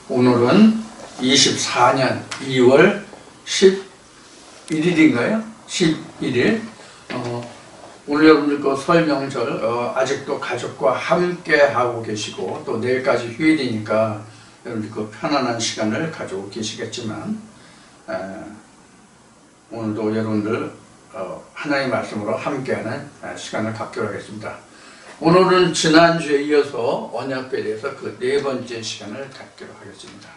오늘은 24년 2월 11일인가요? 11일. 오늘 여러분들 그 설 명절 아직도 가족과 함께 하고 계시고 또 내일까지 휴일이니까 여러분들 그 편안한 시간을 가지고 계시겠지만 오늘도 여러분들 하나님의 말씀으로 함께하는 시간을 갖기로 하겠습니다. 오늘은 지난주에 이어서 언약궤에 대해서 그 네 번째 시간을 갖기로 하겠습니다.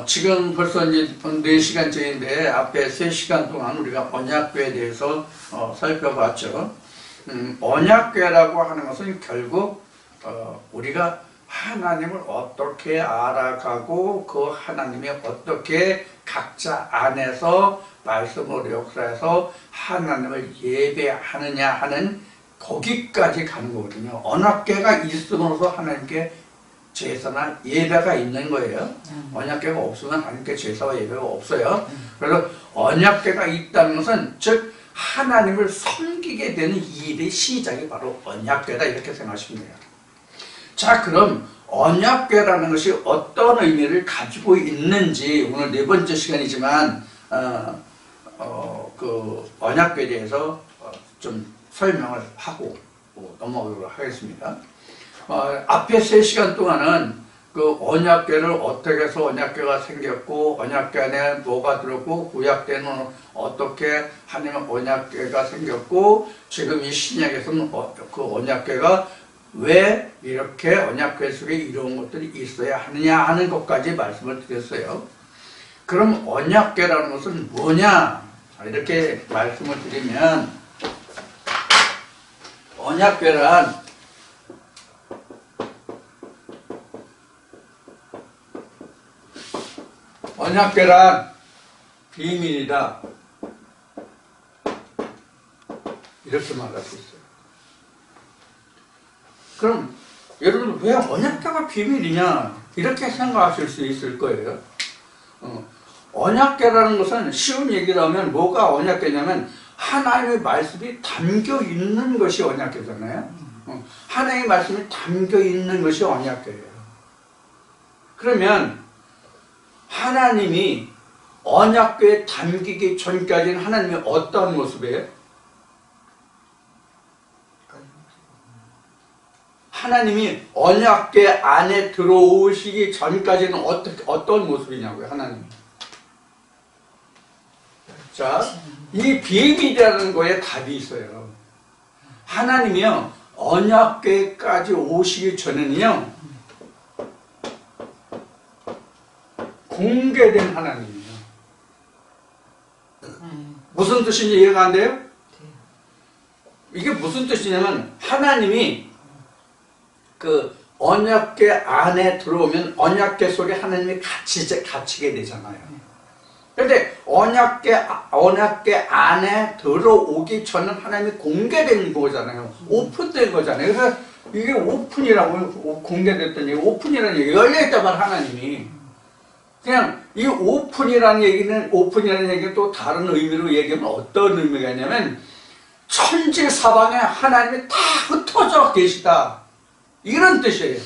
지금 벌써 이제 4시간째인데 앞에 3시간 동안 우리가 언약궤에 대해서 살펴봤죠. 언약궤라고 하는 것은 결국 우리가 하나님을 어떻게 알아가고 그 하나님이 어떻게 각자 안에서 말씀으로 역사해서 하나님을 예배하느냐 하는 거기까지 가는 거거든요. 언약궤가 있음으로써 하나님께 제사나 예배가 있는 거예요. 언약궤가 없으면 하나님께 제사와 예배가 없어요. 그래서 언약궤가 있다는 것은 즉 하나님을 섬기게 되는 이 일의 시작이 바로 언약궤다 이렇게 생각하시면 돼요. 자, 그럼 언약궤라는 것이 어떤 의미를 가지고 있는지 오늘 네 번째 시간이지만 그 언약궤에 대해서 좀 설명을 하고 넘어가도록 하겠습니다. 앞에 3시간 동안은 그 언약궤를 어떻게 해서 언약궤가 생겼고 언약궤 안에 뭐가 들었고 구약 때는 어떻게 하나님의 언약궤가 생겼고 지금 이 신약에서는 그 언약궤가 왜 이렇게 언약궤 속에 이런 것들이 있어야 하느냐 하는 것까지 말씀을 드렸어요. 그럼 언약궤라는 것은 뭐냐? 이렇게 말씀을 드리면 언약궤란 비밀이다 이렇게 말할 수 있어요. 그럼 여러분 왜 언약궤가 비밀이냐 이렇게 생각하실 수 있을 거예요. 언약궤라는 것은 쉬운 얘기로 하면 뭐가 언약궤냐면 하나님의 말씀이 담겨 있는 것이 언약궤잖아요. 하나님의 말씀이 담겨 있는 것이 언약궤예요. 그러면 하나님이 언약궤에 담기기 전까지는 하나님이 어떤 모습이에요? 하나님이 언약궤 안에 들어오시기 전까지는 어떤 모습이냐고요, 하나님이. 자, 이 비밀이라는 거에 답이 있어요. 하나님이요, 언약궤까지 오시기 전에는요, 공개된 하나님이에요. 무슨 뜻인지 이해가 안 돼요? 이게 무슨 뜻이냐면 하나님이 그 언약궤 안에 들어오면 언약궤 속에 하나님이 갇히게 되잖아요. 그런데 언약궤 안에 들어오기 전은 하나님이 공개된 거잖아요. 오픈된 거잖아요. 그래서 이게 오픈이라고 공개됐더니 오픈이라는 얘기 열려있다만 하나님이 그냥 이 오픈이라는 얘기는 또 다른 의미로 얘기하면 어떤 의미가 있냐면 천지 사방에 하나님이 다 흩어져 계시다 이런 뜻이에요.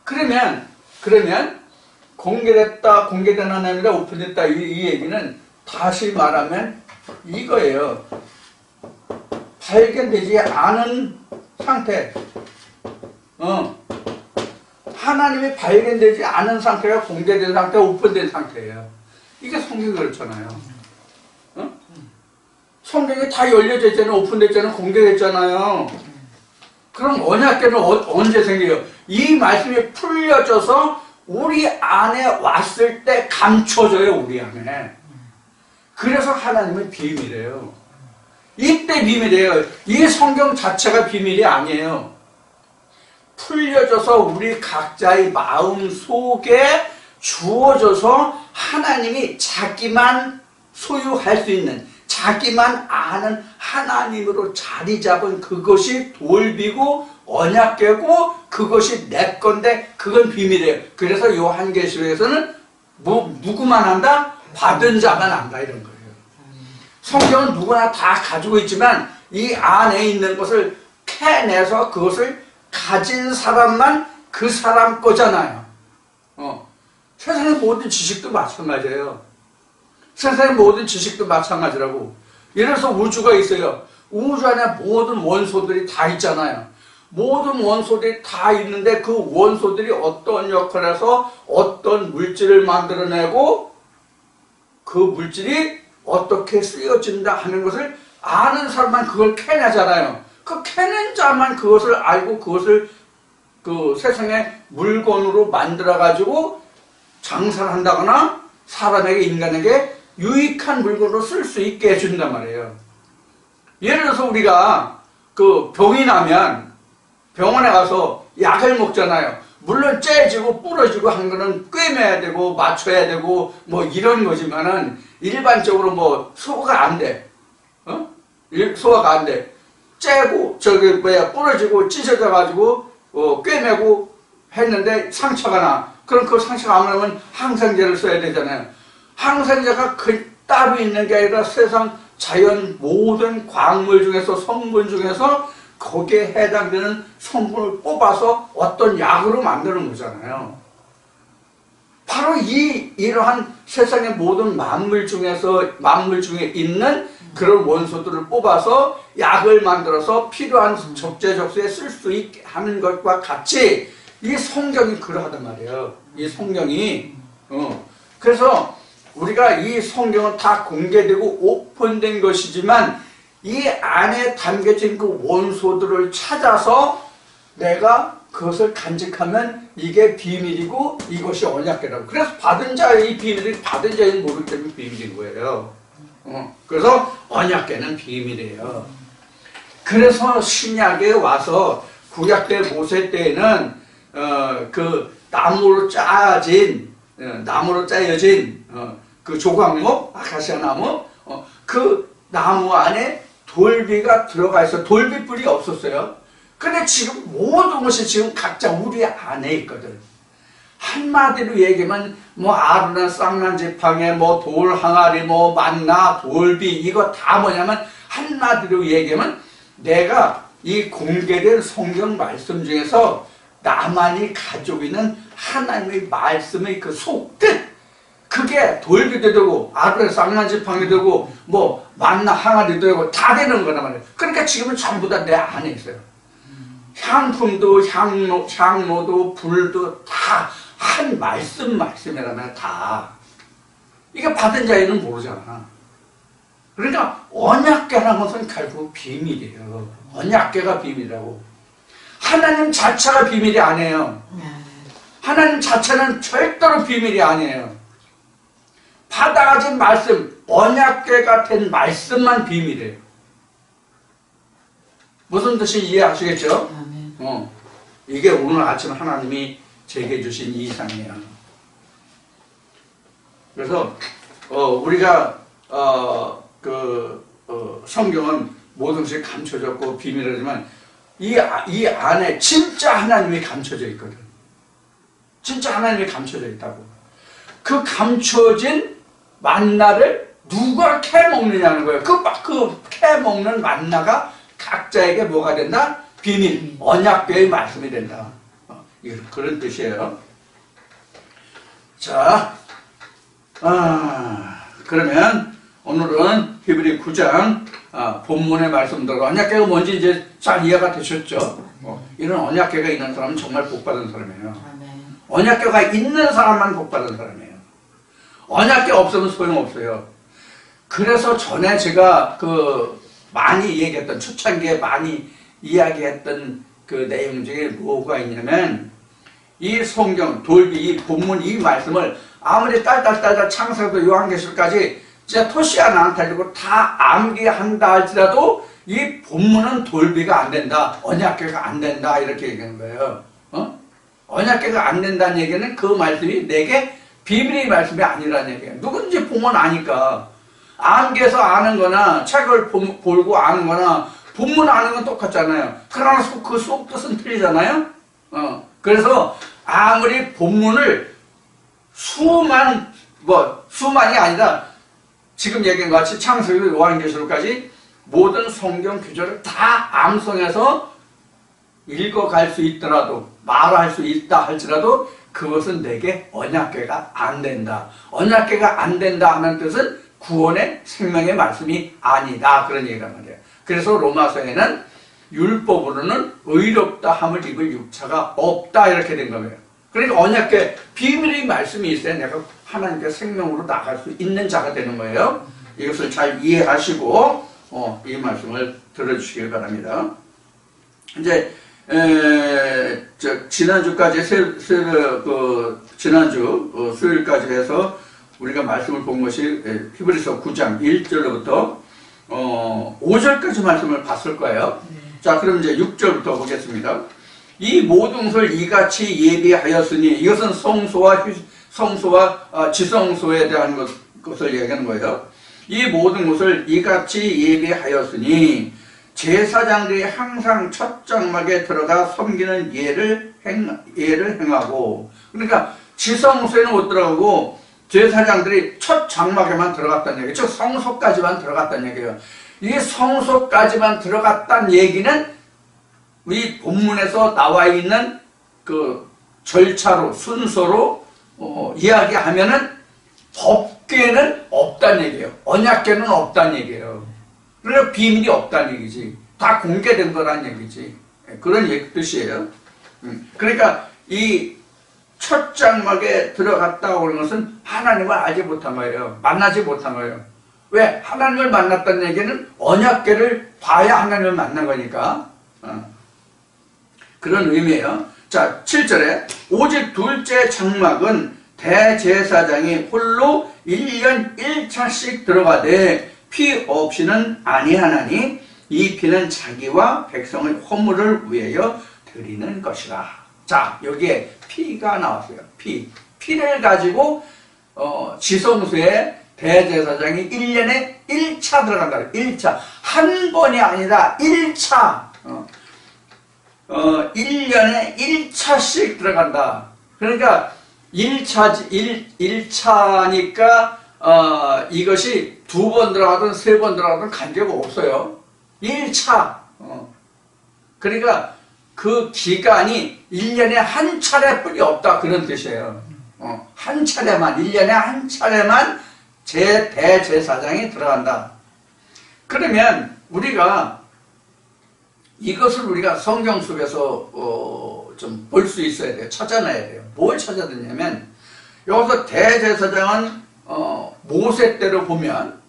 그러면 공개된 하나님이다 오픈됐다 이 얘기는 다시 말하면 이거예요. 발견되지 않은 상태. 하나님이 발견되지 않은 상태가 공개된 상태, 오픈된 상태예요. 이게 성경이 그렇잖아요. 성경이 다 열려져 있잖아요. 오픈됐잖아요. 공개됐잖아요. 그럼 언약궤는 언제 생겨요? 이 말씀이 풀려져서 우리 안에 왔을 때 감춰져요. 우리 안에. 그래서 하나님은 비밀이에요. 이때 비밀이에요. 이 성경 자체가 비밀이 아니에요. 풀려져서 우리 각자의 마음 속에 주어져서 하나님이 자기만 소유할 수 있는 자기만 아는 하나님으로 자리 잡은 그것이 돌비고 언약궤고 그것이 내 건데 그건 비밀이에요. 그래서 요한계시록에서는 누구만 안다? 받은 자만 안다 이런 거예요. 성경은 누구나 다 가지고 있지만 이 안에 있는 것을 캐내서 그것을 가진 사람만 그 사람 거잖아요. 세상의 모든 지식도 마찬가지예요. 세상의 모든 지식도 마찬가지라고. 예를 들어서 우주가 있어요. 우주 안에 모든 원소들이 다 있잖아요. 모든 원소들이 다 있는데 그 원소들이 어떤 역할을 해서 어떤 물질을 만들어내고 그 물질이 어떻게 쓰여진다 하는 것을 아는 사람만 그걸 캐내잖아요. 그 캐낸 자만 그것을 알고 그것을 그 세상의 물건으로 만들어가지고 장사를 한다거나 사람에게, 인간에게 유익한 물건으로 쓸 수 있게 해준단 말이에요. 예를 들어서 우리가 그 병이 나면 병원에 가서 약을 먹잖아요. 물론 째지고 부러지고 한 거는 꿰매야 되고 맞춰야 되고 뭐 이런 거지만은 일반적으로 뭐 소화가 안 돼. 소화가 안 돼. 째고 부러지고 찢어져 가지고 꿰매고 했는데 상처가 나. 그럼 그 상처가 안 나면 항생제를 써야 되잖아요. 항생제가 따로 있는 게 아니라 세상 자연 모든 광물 중에서 성분 중에서 거기에 해당되는 성분을 뽑아서 어떤 약으로 만드는 거잖아요. 바로 이러한 세상의 모든 만물 중에 있는 그런 원소들을 뽑아서 약을 만들어서 필요한 적재적소에 쓸 수 있게 하는 것과 같이 이 성경이 그러하단 말이에요. 이 성경이 그래서 우리가 이 성경은 다 공개되고 오픈된 것이지만 이 안에 담겨진 그 원소들을 찾아서 내가 그것을 간직하면 이게 비밀이고 이것이 언약궤라고. 그래서 받은 자의 비밀이 받은 자의 모르기 때문에 비밀인 거예요. 그래서 언약궤는 비밀이에요. 그래서 신약에 와서 구약 때 모세 때에는 그 나무로 짜여진 그 조각목, 아카시아 나무, 그 나무 안에 돌비가 들어가 있어. 돌비뿔이 없었어요. 근데 지금 모든 것이 지금 각자 우리 안에 있거든. 한마디로 얘기하면 뭐 아르나 쌍난 지팡이, 뭐 돌 항아리, 뭐 만나, 돌비 이거 다 뭐냐면 한마디로 얘기하면 내가 이 공개된 성경 말씀 중에서 나만이 가지고 있는 하나님의 말씀의 그 속뜻, 그게 돌비도 되고 아르나 쌍난 지팡이도 되고 뭐 만나 항아리도 되고 다 되는 거란 말이에요. 그러니까 지금은 전부 다 내 안에 있어요. 향품도 향로도 불도 다 한 말씀이라면 다 이게 받은 자에는 모르잖아. 그러니까 언약궤라는 것은 결국 비밀이에요. 언약궤가 비밀이라고. 하나님 자체가 비밀이 아니에요. 하나님 자체는 절대로 비밀이 아니에요. 받아가진 말씀, 언약궤 같은 말씀만 비밀이에요. 무슨 뜻인지 이해하시겠죠? 이게 오늘 아침 하나님이 제게 주신 이상이에요. 그래서 우리가 성경은 모든 것이 감춰졌고 비밀이지만 이 안에 진짜 하나님이 감춰져 있거든. 진짜 하나님이 감춰져 있다고. 그 감춰진 만나를 누가 캐먹느냐는 거예요. 그 캐먹는 만나가 각자에게 뭐가 된다? 비밀, 언약궤의 말씀이 된다. 그런 뜻이에요. 자, 그러면 오늘은 히브리 9장 본문의 말씀대로 언약궤가 뭔지 이제 잘 이해가 되셨죠? 이런 언약궤가 있는 사람은 정말 복받은 사람이에요. 언약궤가 있는 사람만 복받은 사람이에요. 언약궤 없으면 소용없어요. 그래서 전에 제가 많이 얘기했던, 초창기에 많이 이야기했던 그 내용 중에 뭐가 있냐면 이 성경, 돌비, 이 본문, 이 말씀을 아무리 딸딸딸딸 창세기부터 요한계시록까지 진짜 토시 하나 안 달리고 다 암기한다 할지라도 이 본문은 돌비가 안 된다, 언약궤가 안 된다 이렇게 얘기하는 거예요. 언약궤가 안 된다는 얘기는 그 말씀이 내게 비밀의 말씀이 아니라는 얘기예요. 누군지 보면 아니까. 암기해서 아는 거나 책을 보고 아는 거나 본문 아는 건 똑같잖아요. 그러나 그 속 뜻은 틀리잖아요. 그래서 아무리 본문을 수만이 아니라 지금 얘기한 것 같이 창세기 요한계시록까지 모든 성경 구절을 다 암송해서 읽어갈 수 있더라도, 말할 수 있다 할지라도 그것은 내게 언약궤가 안 된다. 언약궤가 안 된다 하는 뜻은 구원의 생명의 말씀이 아니다. 그런 얘기란 말이에요. 그래서 로마서에는 율법으로는 의롭다 함을 입을 육체가 없다 이렇게 된 거예요. 그러니까 언약궤 비밀의 말씀이 있어야 내가 하나님께 생명으로 나갈 수 있는 자가 되는 거예요. 이것을 잘 이해하시고 이 말씀을 들어주시길 바랍니다. 이제 지난주까지 지난주 수요일까지 해서 우리가 말씀을 본 것이 히브리서 9장 1절부터 5절까지 말씀을 봤을 거예요. 자, 그럼 이제 6절부터 보겠습니다. 이 모든 것을 이같이 예비하였으니, 이것은 성소와 지성소에 대한 것을 얘기하는 거예요. 이 모든 것을 이같이 예비하였으니 제사장들이 항상 첫 장막에 들어가 섬기는 예를 행하고, 그러니까 지성소에는 못 들어가고 제사장들이 첫 장막에만 들어갔다는 얘기죠. 성소까지만 들어갔다는 얘기예요. 이 성소까지만 들어갔다는 얘기는 이 본문에서 나와 있는 그 절차로, 순서로 이야기하면은 법궤는 없다는 얘기예요. 언약궤는 없다는 얘기예요. 그러니까 비밀이 없다는 얘기지. 다 공개된 거란 얘기지. 그런 뜻이에요. 그러니까 이 첫 장막에 들어갔다 오는 것은 하나님을 알지 못한 거예요. 만나지 못한 거예요. 왜? 하나님을 만났다는 얘기는 언약궤를 봐야 하나님을 만난 거니까. 그런 의미예요. 자, 7절에 오직 둘째 장막은 대제사장이 홀로 1년 1차씩 들어가되 피 없이는 아니하나니 이 피는 자기와 백성의 허물을 위하여 드리는 것이라. 자, 여기에 피가 나왔어요. 피를 가지고 지성소에 대제사장이 1년에 1차 들어간다. 1차. 한 번이 아니라 1차. 1년에 1차씩 들어간다. 그러니까 1차니까 이것이 2번 들어가든 3번 들어가든 관계가 없어요. 1차. 그러니까 그 기간이 1년에 한 차례뿐이 없다. 그런 뜻이에요. 한 차례만, 1년에 한 차례만 대제사장이 들어간다. 그러면 이것을 우리가 성경 속에서 좀 볼 수 있어야 돼요. 찾아내야 돼요. 뭘 찾아야 되냐면, 여기서 대제사장은 모세 때로 보면,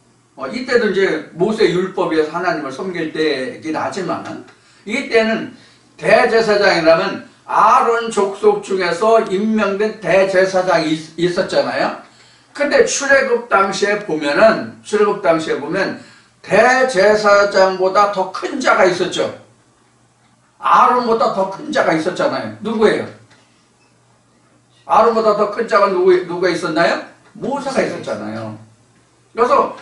이때도 이제 모세 율법에서 하나님을 섬길 때이긴 하지만, 이때는 대제사장이라면 아론 족속 중에서 임명된 대제사장이 있었잖아요. 근데 출애굽 당시에 보면 대제사장보다 더 큰 자가 있었죠. 아론보다 더 큰 자가 있었잖아요. 누구예요? 아론보다 더 큰 자가 누가 있었나요? 모세가 있었잖아요. 그래서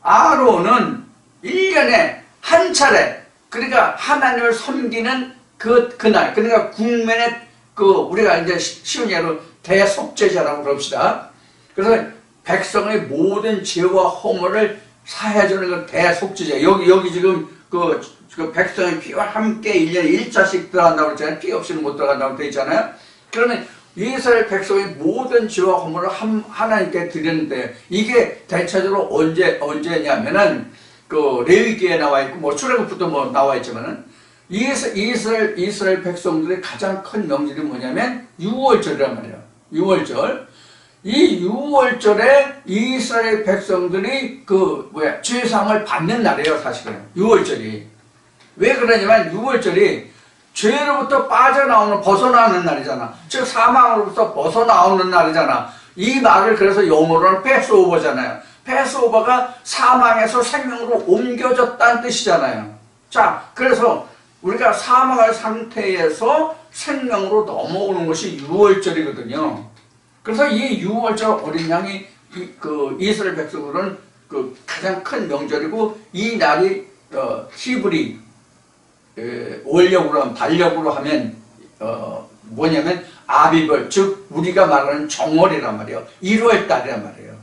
아론은 1년에 한 차례, 그러니까 하나님을 섬기는 그날, 그러니까 국면의 우리가 이제 쉬운 예로 대속죄자라고 그럽시다. 그래서 백성의 모든 죄와 허물을 사해주는 그 대속죄자. 여기 지금 그 백성의 피와 함께 1년에 1차씩 들어간다고 했잖아요. 피 없이는 못 들어간다고 되어 있잖아요. 그러면 이스라엘 백성의 모든 죄와 허물을 하나님께 드리는데, 이게 대체적으로 언제냐면은 레위기에 나와 있고 출애굽부터 나와 있지만은 이스라엘 백성들의 가장 큰 명절이 뭐냐면 6월절이란 말이에요. 6월절. 이 6월절에 이스라엘 백성들이 죄상을 받는 날이에요, 사실은. 6월절이. 왜 그러냐면 6월절이 죄로부터 벗어나는 날이잖아. 즉 사망으로부터 벗어나오는 날이잖아. 이 말을 그래서 영어로는 패스오버잖아요. 패스오버가 사망에서 생명으로 옮겨졌다는 뜻이잖아요. 자, 그래서 우리가 사망할 상태에서 생명으로 넘어오는 것이 6월절이거든요. 그래서 이 6월절 어린 양이 이스라엘 백성들은 가장 큰 명절이고, 이 날이 히브리 원력으로 하면, 달력으로 하면 뭐냐면 아비벌, 즉 우리가 말하는 정월이란 말이에요. 1월달이란 말이에요.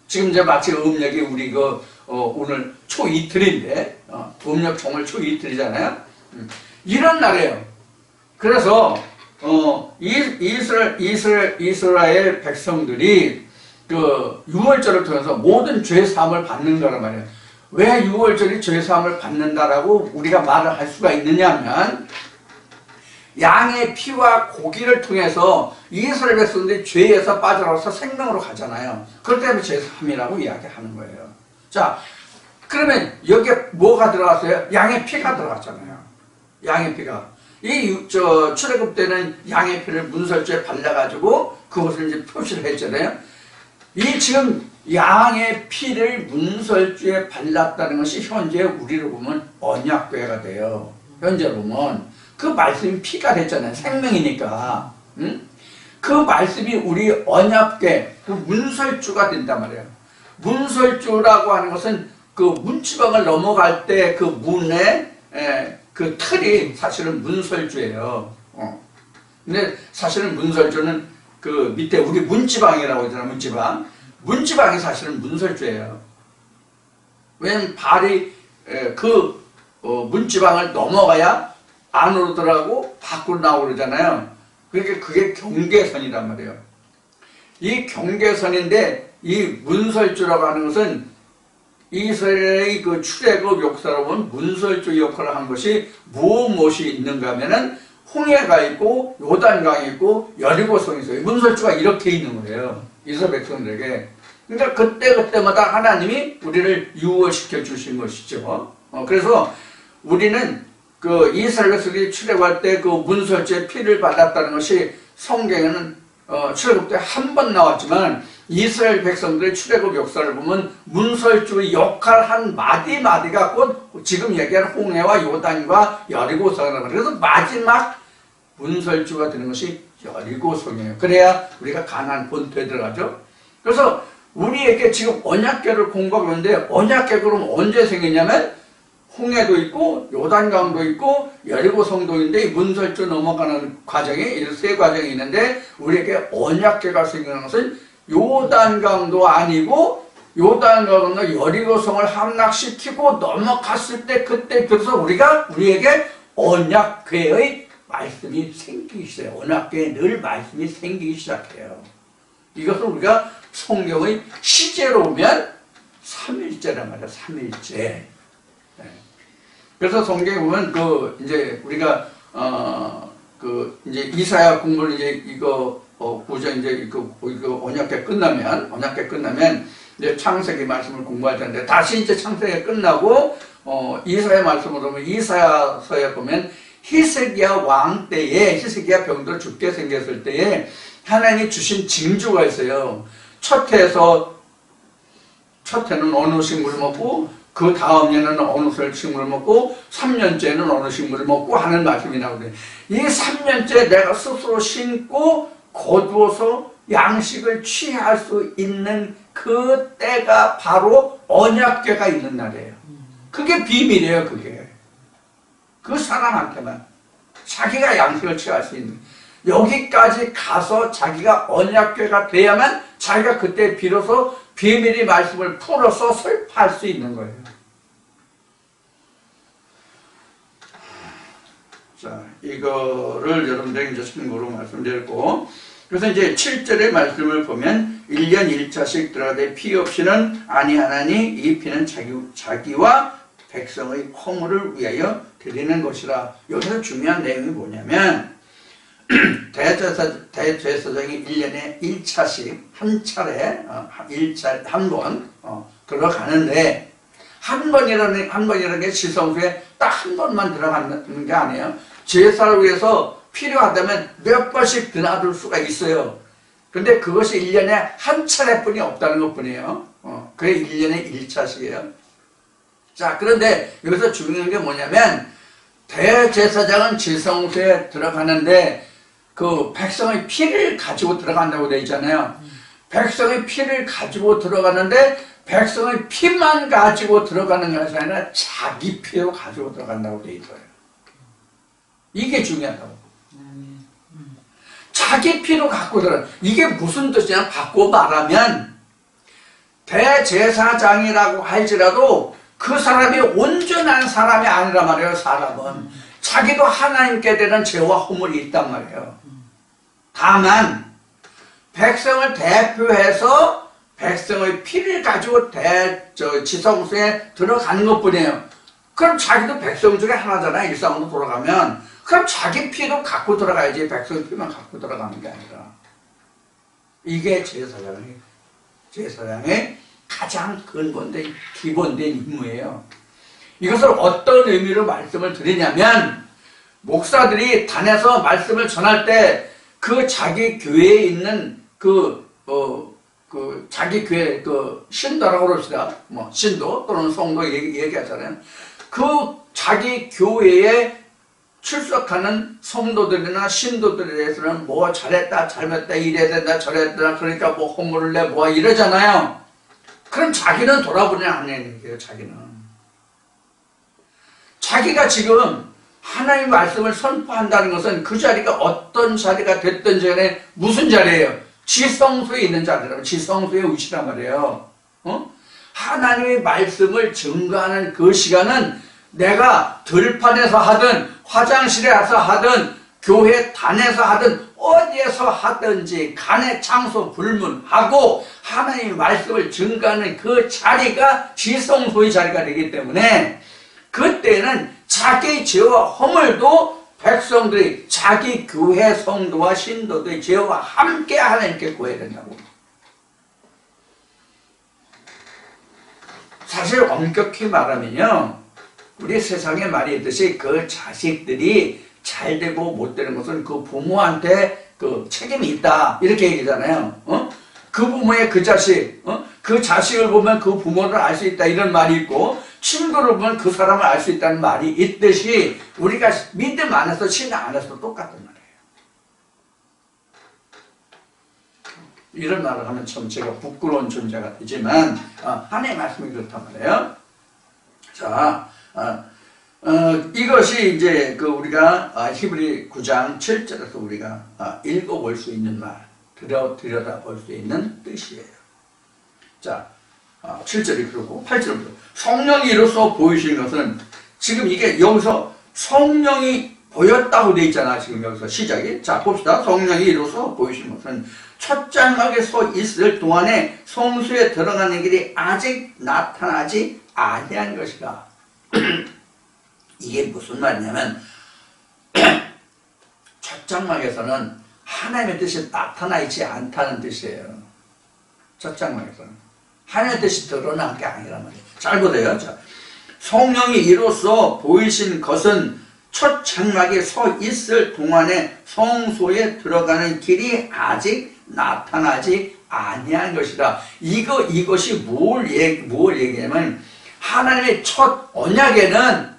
지금 이제 마치 음력이 우리 오늘 초이틀인데, 음력 정월 초이틀이잖아요. 이런 날이에요. 그래서 이스라엘 백성들이 그 유월절을 통해서 모든 죄 사함을 받는 거란 말이에요. 왜 유월절이 죄 사함을 받는다라고 우리가 말을 할 수가 있느냐 하면 양의 피와 고기를 통해서 이스라엘 백성들이 죄에서 빠져나와서 생명으로 가잖아요. 그럴 때문에 죄 사함이라고 이야기하는 거예요. 자, 그러면 여기에 뭐가 들어갔어요? 양의 피가 들어갔잖아요. 양의 피가. 출애굽 때는 양의 피를 문설주에 발라가지고 그것을 이제 표시를 했잖아요. 이 지금 양의 피를 문설주에 발랐다는 것이 현재 우리로 보면 언약궤가 돼요. 현재로 보면 그 말씀이 피가 됐잖아요. 생명이니까. 응? 그 말씀이 우리 언약궤, 그 문설주가 된단 말이에요. 문설주라고 하는 것은 그 문지방을 넘어갈 때 그 문에 그 틀이 사실은 문설주예요. 근데 사실은 문설주는 그 밑에 우리 문지방이라고 하잖아요. 문지방이 사실은 문설주예요. 왜냐면 발이 그 문지방을 넘어가야 안으로 들어가고 밖으로 나오고 그러잖아요. 그러니까 그게 경계선이란 말이에요. 이 경계선인데 이 문설주라고 하는 것은 이스라엘의 그 출애굽 역사로 보면 문설주 역할을 한 것이 무엇이 있는가 하면은 홍해가 있고 요단강이 있고 여리고성이 있어요. 문설주가 이렇게 있는 거예요. 이스라엘 백성들에게. 그러니까 그때마다 하나님이 우리를 유월시켜 주신 것이죠. 그래서 우리는 그 이스라엘 백성들이 출애굽할 때 그 문설주에 피를 발랐다는 것이 성경에는 출애굽 때 한 번 나왔지만 이스라엘 백성들의 출애굽 역사를 보면 문설주의 역할한 마디마디가 곧 지금 얘기하는 홍해와 요단과 여리고성이라고. 그래서 마지막 문설주가 되는 것이 여리고성이에요. 그래야 우리가 가나안 본토에 들어가죠. 그래서 우리에게 지금 언약궤를 공부하고 있는데 언약궤 그럼 언제 생기냐면 홍해도 있고 요단강도 있고 여리고성도 있는데 이 문설주 넘어가는 과정이 이 세 과정이 있는데 우리에게 언약궤가 생기는 것은 요단강도 아니고 요단강과 여리고성을 함락시키고 넘어갔을 때 그때 그래서 우리에게 언약궤의 말씀이 생기기 시작해요. 언약궤에 늘 말씀이 생기기 시작해요. 이것을 우리가 성경의 시제로 보면 삼일제란 말이에요. 삼일제. 그래서 성경에 보면 이제 우리가 이제 이사야 공부를 이제 구절 이제 이거 언약궤 끝나면 이제 창세기 말씀을 공부할 텐데 다시 이제 창세기 끝나고 이사야 말씀을 보면 이사야서에 보면 히스기야 왕 때에 히스기야 병들어 죽게 생겼을 때에 하나님이 주신 징조가 있어요. 첫 해는 어느 식물을 먹고 그 다음 해는 어느 식물을 먹고 3년째는 어느 식물을 먹고 하는 말씀이 나오거든요. 이 3년째 내가 스스로 신고 거두어서 양식을 취할 수 있는 그 때가 바로 언약궤가 있는 날이에요. 그게 비밀이에요. 그게 그 사람한테만 자기가 양식을 취할 수 있는 여기까지 가서 자기가 언약궤가 돼야만 자기가 그때 비로소 비밀의 말씀을 풀어서 설파할 수 있는 거예요. 자, 이거를 여러분들에게 이제 참고로 말씀드렸고, 그래서 이제 7절의 말씀을 보면 1년 1차씩 들어가되 피 없이는 아니하나니 이 피는 자기와 백성의 허물을 위하여 드리는 것이라. 여기서 중요한 내용이 뭐냐면 대제사장이 1년에 1차씩 한 차례 한 번 들어가는데 한 번이라는 게 지성소에 딱 한 번만 들어가는 게 아니에요. 제사를 위해서 필요하다면 몇 번씩 드나들 수가 있어요. 근데 그것이 1년에 한 차례뿐이 없다는 것 뿐이에요. 그게 1년에 1차씩이에요. 자, 그런데 여기서 중요한 게 뭐냐면 대제사장은 지성소에 들어가는데 그 백성의 피를 가지고 들어간다고 되어 있잖아요. 백성의 피를 가지고 들어가는데 백성의 피만 가지고 들어가는 것이 아니라 자기 피로 가지고 들어간다고 되어 있어요. 이게 중요하다고. 자기 피로 갖고 들어가. 이게 무슨 뜻이냐? 바꿔 말하면 대제사장이라고 할지라도 그 사람이 온전한 사람이 아니란 말이에요. 사람은 자기도 하나님께 대한 죄와 허물이 있단 말이에요. 다만 백성을 대표해서 백성의 피를 가지고 지성소에 들어가는 것뿐이에요. 그럼 자기도 백성 중에 하나잖아. 일상으로 돌아가면. 그럼 자기 피도 갖고 들어가야지. 백성의 피만 갖고 들어가는 게 아니라. 이게 제사장의 가장 근본된 기본된 임무예요. 이것을 어떤 의미로 말씀을 드리냐면, 목사들이 단에서 말씀을 전할 때 그 자기 교회에 있는 자기 교회 신도라고 그럽시다. 뭐 신도 또는 성도 얘기하잖아요. 그 자기 교회에 출석하는 성도들이나 신도들에 대해서는 뭐 잘했다 잘못했다 이래야 된다 저래야 된다 그러니까 뭐 헌물을 내 뭐 이러잖아요. 그럼 자기는 돌아보냐 안 하는 거예요. 자기가 지금 하나님의 말씀을 선포한다는 것은 그 자리가 어떤 자리가 됐든 전에 무슨 자리예요? 지성소에 있는 자리라고. 지성소의 위치란 말이에요. 하나님의 말씀을 증거하는 그 시간은 내가 들판에서 하든 화장실에 가서 하든 교회 단에서 하든 어디에서 하든지 간의 장소 불문하고 하나님의 말씀을 증거하는 그 자리가 지성소의 자리가 되기 때문에 그때는 자기 죄와 허물도 백성들이 자기 교회 성도와 신도들의 죄와 함께 하나님께 구해야 된다고. 사실 엄격히 말하면요, 우리 세상에 말이 있듯이 그 자식들이 잘 되고 못 되는 것은 그 부모한테 그 책임이 있다 이렇게 얘기잖아요. 그 부모의 그 자식, 그 자식을 보면 그 부모를 알 수 있다 이런 말이 있고, 친구를 보면 그 사람을 알 수 있다는 말이 있듯이 우리가 믿음 안에서 신앙 안에서 똑같은 말이에요. 이런 말을 하면 참 제가 부끄러운 존재가 되지만 하나님의 말씀이 그렇단 말이에요. 자, 이것이 이제 우리가 히브리 9장 7절에서 우리가 읽어볼 수 있는 말, 들여다볼 수 있는 뜻이에요. 자, 7절이 그렇고 8절부터 성령이 이로써 보이시는 것은, 지금 이게 여기서 성령이 보였다고 돼 있잖아. 지금 여기서 시작이. 자, 봅시다. 성령이 이로써 보이시는 것은 첫 장막에 서 있을 동안에 성소에 들어가는 길이 아직 나타나지 아니한 것이다. 이게 무슨 말이냐면 첫 장막에서는 하나님의 뜻이 나타나 있지 않다는 뜻이에요. 첫 장막에서는 하나님의 뜻이 드러난 게 아니란 말이에요. 잘 보세요. 자, 성령이 이로써 보이신 것은 첫 장막에 서 있을 동안에 성소에 들어가는 길이 아직 나타나지 아니한 것이다. 이것이 뭘 얘기냐면 하나님의 첫 언약에는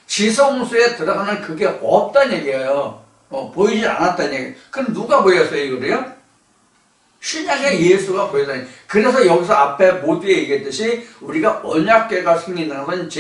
지성소에 들어가는 그게 없다는 얘기예요. 보이지 않았다는 얘기예요. 그럼 누가 보였어요, 이거를요? 신약의 예수가 보였다니. 그래서 여기서 앞에 모두에 얘기했듯이 우리가 언약궤가 생긴다는 건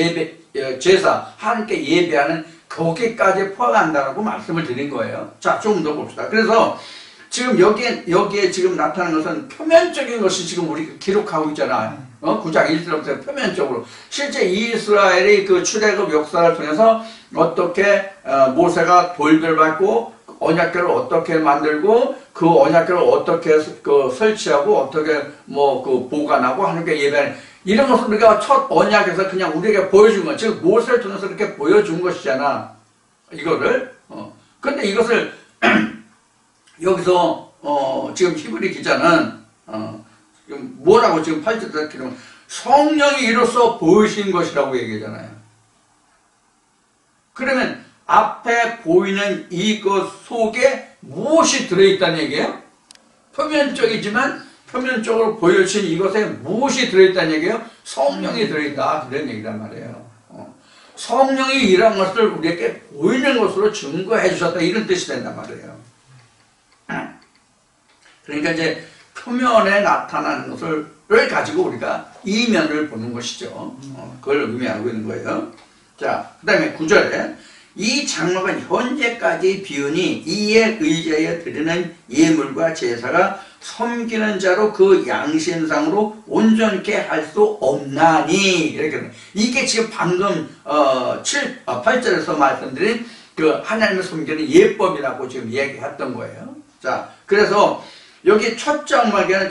제사, 하나님께 예배하는 거기까지 포함한다고 말씀을 드린 거예요. 자, 조금 더 봅시다. 그래서 지금 여기에 지금 나타나는 것은 표면적인 것이 지금 우리가 기록하고 있잖아요. 9장 1절부터 표면적으로. 실제 이스라엘의 그 출애굽 역사를 통해서 어떻게 모세가 돌들 받고 언약궤를 어떻게 만들고 그 언약궤를 어떻게 설치하고 어떻게 보관하고 하나님께 예배하는 이런 것을 우리가 첫 언약에서 그냥 우리에게 보여준 것, 즉 모세를 통해서 이렇게 보여준 것이잖아. 이거를. 근데 이것을 여기서 지금 히브리 기자는 지금 뭐라고 지금 8절에 기록하면 성령이 이로써 보이신 것이라고 얘기하잖아요. 그러면 앞에 보이는 이것 속에 무엇이 들어있다는 얘기예요? 표면적이지만 표면적으로 보여진 이것에 무엇이 들어있다는 얘기예요? 성령이 들어있다. 그런 얘기란 말이에요. 성령이 이런 것을 우리에게 보이는 것으로 증거해 주셨다. 이런 뜻이 된단 말이에요. 그러니까 이제 표면에 나타나는 것을 가지고 우리가 이면을 보는 것이죠. 그걸 의미하고 있는 거예요. 자, 그 다음에 9절에 이 장막은 현재까지 비우니 이에 의지하여 드리는 예물과 제사가 섬기는 자로 그 양심상으로 온전케 할 수 없나니. 이렇게 이게 지금 방금 8절에서 말씀드린 그 하나님을 섬기는 예법이라고 지금 얘기했던 거예요. 자, 그래서 여기 첫 장막에는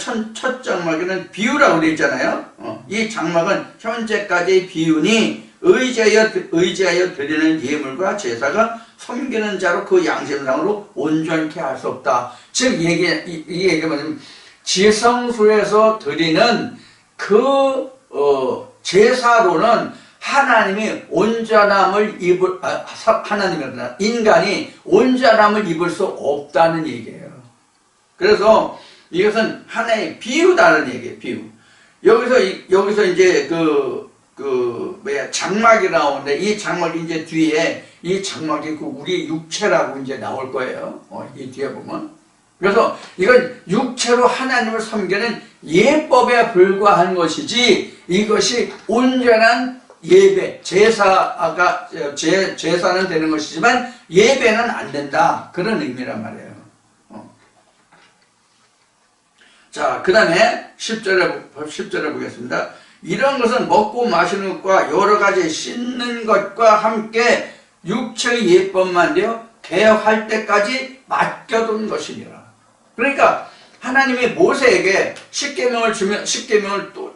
비유라고 되어 있잖아요. 이 장막은 현재까지의 비유니 의지하여 드리는 예물과 제사가 섬기는 자로 그 양심상으로 온전케 할 수 없다. 즉 이 얘기가 뭐냐면 지성소에서 드리는 그 제사로는 하나님이 온전함을 인간이 온전함을 입을 수 없다는 얘기예요. 그래서 이것은 하나의 비유다는 얘기예요. 비유. 여기서 이제 장막이 나오는데 이 장막이 이제 뒤에 이 장막이 우리 육체라고 이제 나올 거예요. 이 뒤에 보면. 그래서 이건 육체로 하나님을 섬기는 예법에 불과한 것이지 이것이 온전한 예배, 제사는 되는 것이지만 예배는 안 된다. 그런 의미란 말이에요. 자, 그 다음에 10절에 보겠습니다. 이런 것은 먹고 마시는 것과 여러 가지 씻는 것과 함께 육체의 예법만 되어 개혁할 때까지 맡겨둔 것이니라. 그러니까 하나님이 모세에게 십계명을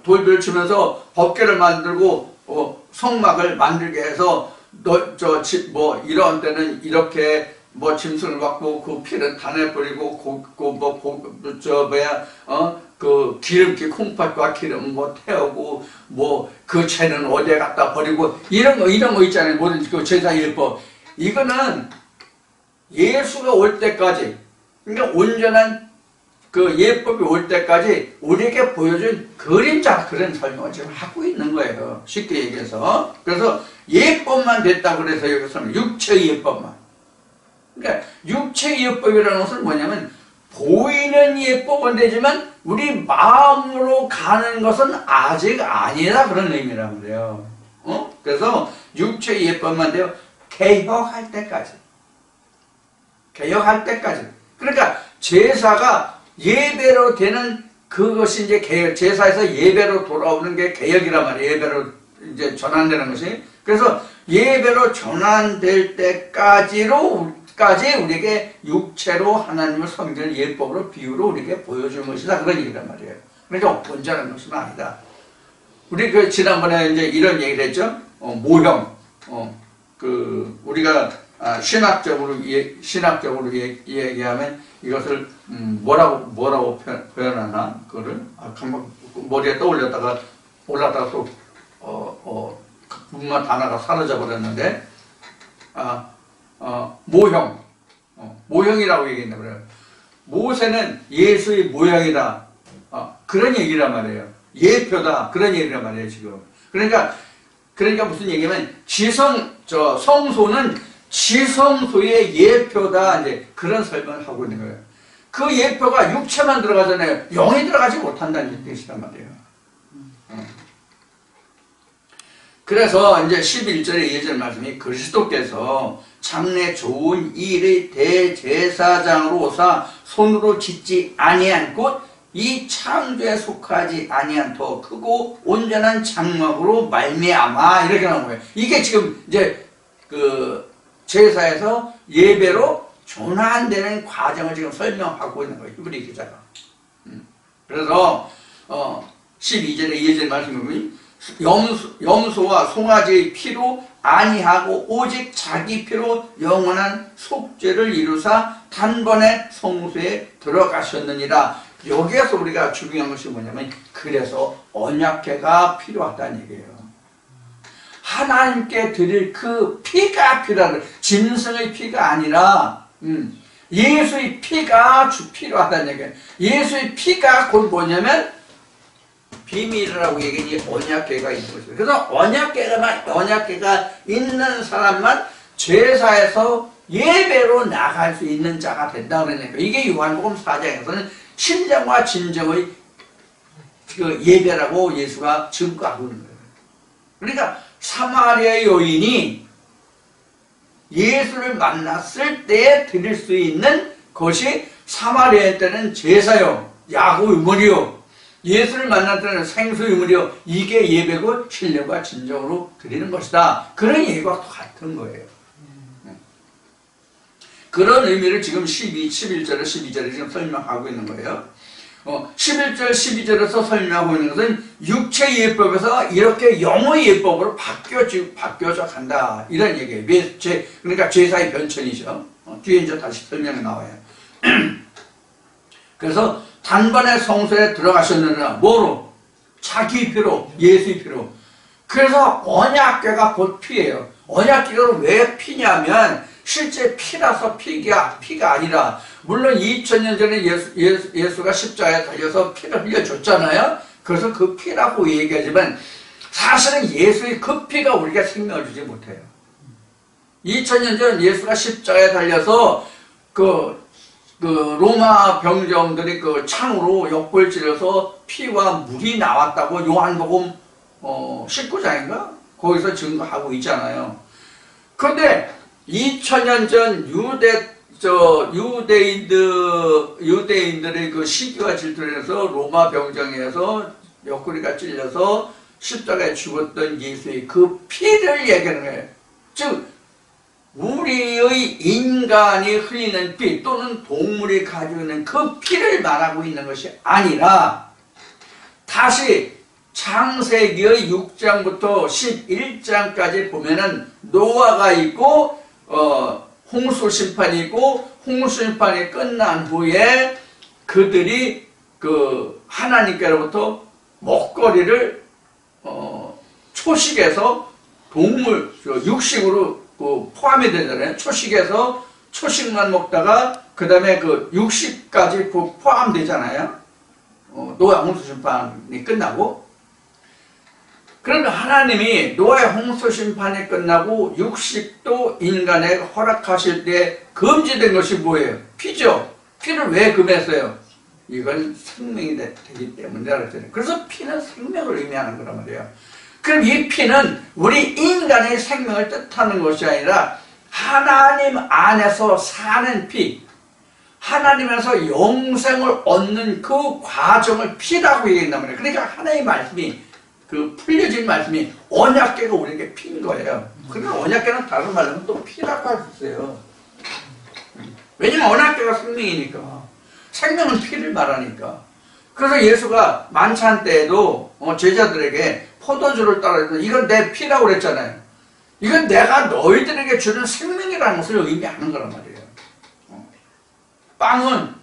돌비를 주면서 법궤를 만들고 성막을 만들게 해서 이런 때는 이렇게 짐승을 갖고 그 피를 단에 뿌리고 기름기 콩팥과 기름 태우고 그 채는 어디에 갖다 버리고 이런 거 있잖아요. 모든 그 제사 예법. 이거는 예수가 올 때까지, 그러니까 온전한 그 예법이 올 때까지 우리에게 보여준 그림자, 그런 설명을 지금 하고 있는 거예요. 쉽게 얘기해서. 그래서 예법만 됐다고 그래서 여기서는 육체의 예법만. 그러니까 육체의 예법이라는 것은 뭐냐면 보이는 예법은 되지만 우리 마음으로 가는 것은 아직 아니다, 그런 의미란 말이에요. 그래서 육체의 예법만 되어 개혁할 때까지. 그러니까 제사가 예배로 되는 그것이 이제 개혁, 제사에서 예배로 돌아오는 게 개혁이란 말이에요. 예배로 이제 전환되는 것이. 그래서 예배로 전환될 때까지 우리에게 육체로 하나님을 섬기는 예법으로 비유로 우리에게 보여주는 것이다. 그런 얘기란 말이에요. 그러니까 온전한 것은 아니다. 우리 지난번에 이제 이런 얘기를 했죠. 모형. 우리가 신학적으로 얘기하면 이것을 뭐라고 표현하나 그거를 한번 머리에 떠올렸다가 올랐다가 또 분만 단어가 사라져 버렸는데 모형이라고 얘기했나 그래요. 모세는 예수의 모형이다. 그런 얘기란 말이에요. 예표다. 그런 얘기란 말이에요, 지금. 그러니까 무슨 얘기냐면 성소는 지성소의 예표다. 이제 그런 설명을 하고 있는 거예요. 그 예표가 육체만 들어가잖아요. 영이 들어가지 못한다는 뜻이란 말이에요. 그래서 이제 11절의 2절 말씀이 그리스도께서 장래 좋은 일의 대제사장으로 오사 손으로 짓지 아니한 곧 이 창조에 속하지 아니한 더 크고 온전한 장막으로 말미암아, 이렇게 나온 거예요. 이게 지금 이제 제사에서 예배로 전환되는 과정을 지금 설명하고 있는 거예요, 히브리 기자가. 그래서 12절의 2절 말씀을 보면 염소와 송아지의 피로 아니하고 오직 자기 피로 영원한 속죄를 이루사 단번에 성소에 들어가셨느니라. 여기에서 우리가 중요한 것이 뭐냐면 그래서 언약궤가 필요하다는 얘기예요. 하나님께 드릴 그 피가 필요하다. 짐승의 피가 아니라 예수의 피가 필요하다는 얘기예요. 예수의 피가 곧 뭐냐면 비밀이라고 얘기하니 언약궤가 있는 것이죠. 그래서 언약궤가 있는 사람만 제사에서 예배로 나갈 수 있는 자가 된다 그러니까 이게 요한복음 4장에서는 신정과 진정의 그 예배라고 예수가 증거하고 있는 거예요. 그러니까 사마리아 여인이 예수를 만났을 때 드릴 수 있는 것이 사마리아 때는 제사요, 야구 유물이요, 예수를 만날 때는 생수 유물이요, 이게 예배고 신령과 진정으로 드리는 것이다. 그런 얘기가 같은 거예요. 그런 의미를 지금 11절에 12절에 지금 설명하고 있는 거예요. 11절 12절에서 설명하고 있는 것은 육체 예법에서 이렇게 영의 예법으로 바뀌어져 간다 이런 얘기예요. 그러니까 제사의 변천이죠. 뒤에 이제 다시 설명이 나와요. 그래서 단번에 성소에 들어가셨느냐 뭐로? 자기 피로, 예수의 피로. 그래서 언약궤가 곧 피예요. 언약궤가 왜 피냐면 실제 피라서 피가 아니라, 물론 2000년 전에 예수가 십자가에 달려서 피를 흘려줬잖아요. 그래서 그 피라고 얘기하지만 사실은 예수의 그 피가 우리가 생명을 주지 못해요. 2000년 전 예수가 십자가에 달려서 그 로마 병정들이 그 창으로 옆을 찔러서 피와 물이 나왔다고 요한복음 19장인가? 거기서 증거하고 있잖아요. 그런데 2000년 전 유대인들의 그 시기와 질투로 해서 로마 병정에서 옆구리가 찔려서 십자가에 죽었던 예수의 그 피를 얘기하는 거예요. 즉 우리의 인간이 흘리는 피 또는 동물이 가지고 있는 그 피를 말하고 있는 것이 아니라 다시 창세기의 6장부터 11장까지 보면은 노아가 있고 홍수 심판이 있고 홍수 심판이 끝난 후에 그들이 그 하나님께로부터 먹거리를 초식에서 동물 육식으로 포함이 되잖아요. 초식에서 초식만 먹다가 그 다음에 그 육식까지 포함되잖아요. 노아 홍수 심판이 끝나고. 그러면 하나님이 노아의 홍수 심판이 끝나고 육식도 인간에게 허락하실 때 금지된 것이 뭐예요? 피죠. 피를 왜 금했어요? 이건 생명이 되기 때문이라고 했잖아요. 그래서 피는 생명을 의미하는 거란 말이에요. 그럼 이 피는 우리 인간의 생명을 뜻하는 것이 아니라 하나님 안에서 사는 피, 하나님에서 영생을 얻는 그 과정을 피라고 얘기한단 말이에요. 그러니까 하나님의 말씀이 그 풀려진 말씀이 언약궤가 우리에게 피인 거예요. 그러면 언약궤는 다른 말로 하면 또 피라고 할 수 있어요. 왜냐면 언약궤가 생명이니까. 생명은 피를 말하니까. 그래서 예수가 만찬 때에도 제자들에게 포도주를 따라서 이건 내 피라고 그랬잖아요. 이건 내가 너희들에게 주는 생명이라는 것을 의미하는 거란 말이에요. 빵은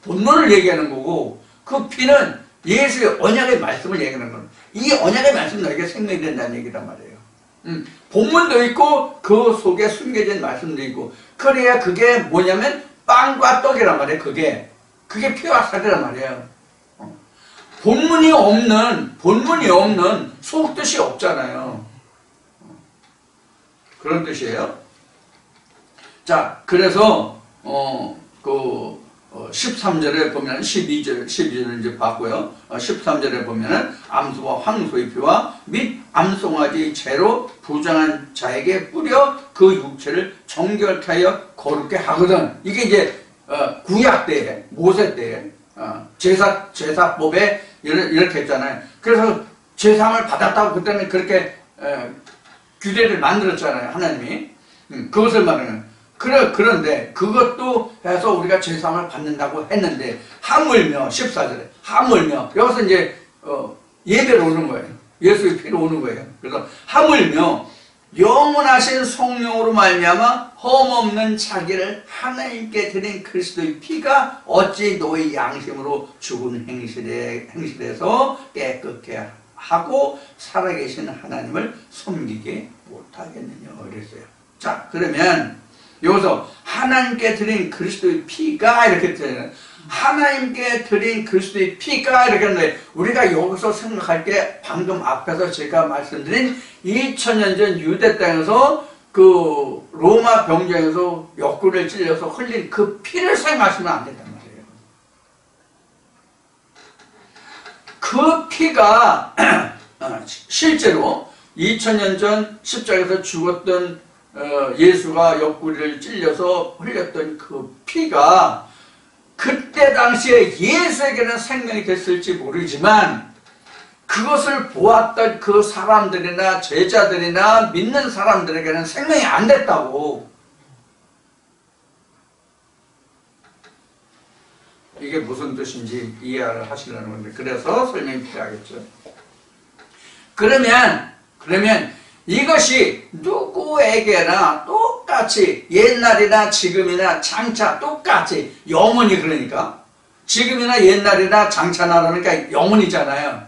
본문을 얘기하는 거고 그 피는 예수의 언약의 말씀을 얘기하는 거예요. 이 언약의 말씀이 너에게 생명이 된다는 얘기란 말이에요. 본문도 있고 그 속에 숨겨진 말씀도 있고 그래야 그게 뭐냐면 빵과 떡이란 말이에요. 그게 피와 살이란 말이에요. 본문이 없는 속뜻이 없잖아요. 그런 뜻이에요. 자, 그래서 13절에 보면 12절을 이제 봤고요. 13절에 보면은 암소와 황소의 피와 및 암송아지 재로 부정한 자에게 뿌려 그 육체를 정결케 하여 거룩게 하거든. 이게 이제 구약 때, 모세 때 제사법에 이렇게 했잖아요. 그래서 제사함을 받았다고 그때는 그렇게 규례를 만들었잖아요. 하나님이. 그것을 말하는. 그런데 그것도 해서 우리가 제사함을 받는다고 했는데 하물며 14절에 하물며 여기서 이제 예배로 오는 거예요. 예수의 피로 오는 거예요. 그래서 하물며 영원하신 성령으로 말미암아 험없는 자기를 하나님께 드린 그리스도의 피가 어찌 너의 양심으로 죽은 행실에서 깨끗게 하고 살아계신 하나님을 섬기게 못하겠느냐 그랬어요. 자, 그러면 여기서 하나님께 드린 그리스도의 피가 이렇게 되잖아요. 하나님께 드린 그리스도의 피가 이렇게 하는데 우리가 여기서 생각할 때 방금 앞에서 제가 말씀드린 2000년 전 유대 땅에서 그 로마 병정에서 옆구리를 찔려서 흘린 그 피를 생각하시면 안 된단 말이에요. 그 피가 실제로 2000년 전 십자가에서 죽었던 예수가 옆구리를 찔려서 흘렸던 그 피가 그때 당시에 예수에게는 생명이 됐을지 모르지만 그것을 보았던 그 사람들이나 제자들이나 믿는 사람들에게는 생명이 안 됐다고. 이게 무슨 뜻인지 이해를 하시려는 건데, 그래서 설명이 필요하겠죠. 그러면 이것이 누구에게나 똑같이 옛날이나 지금이나 장차 똑같이 영원히, 그러니까 지금이나 옛날이나 장차나 그러니까 영원이잖아요.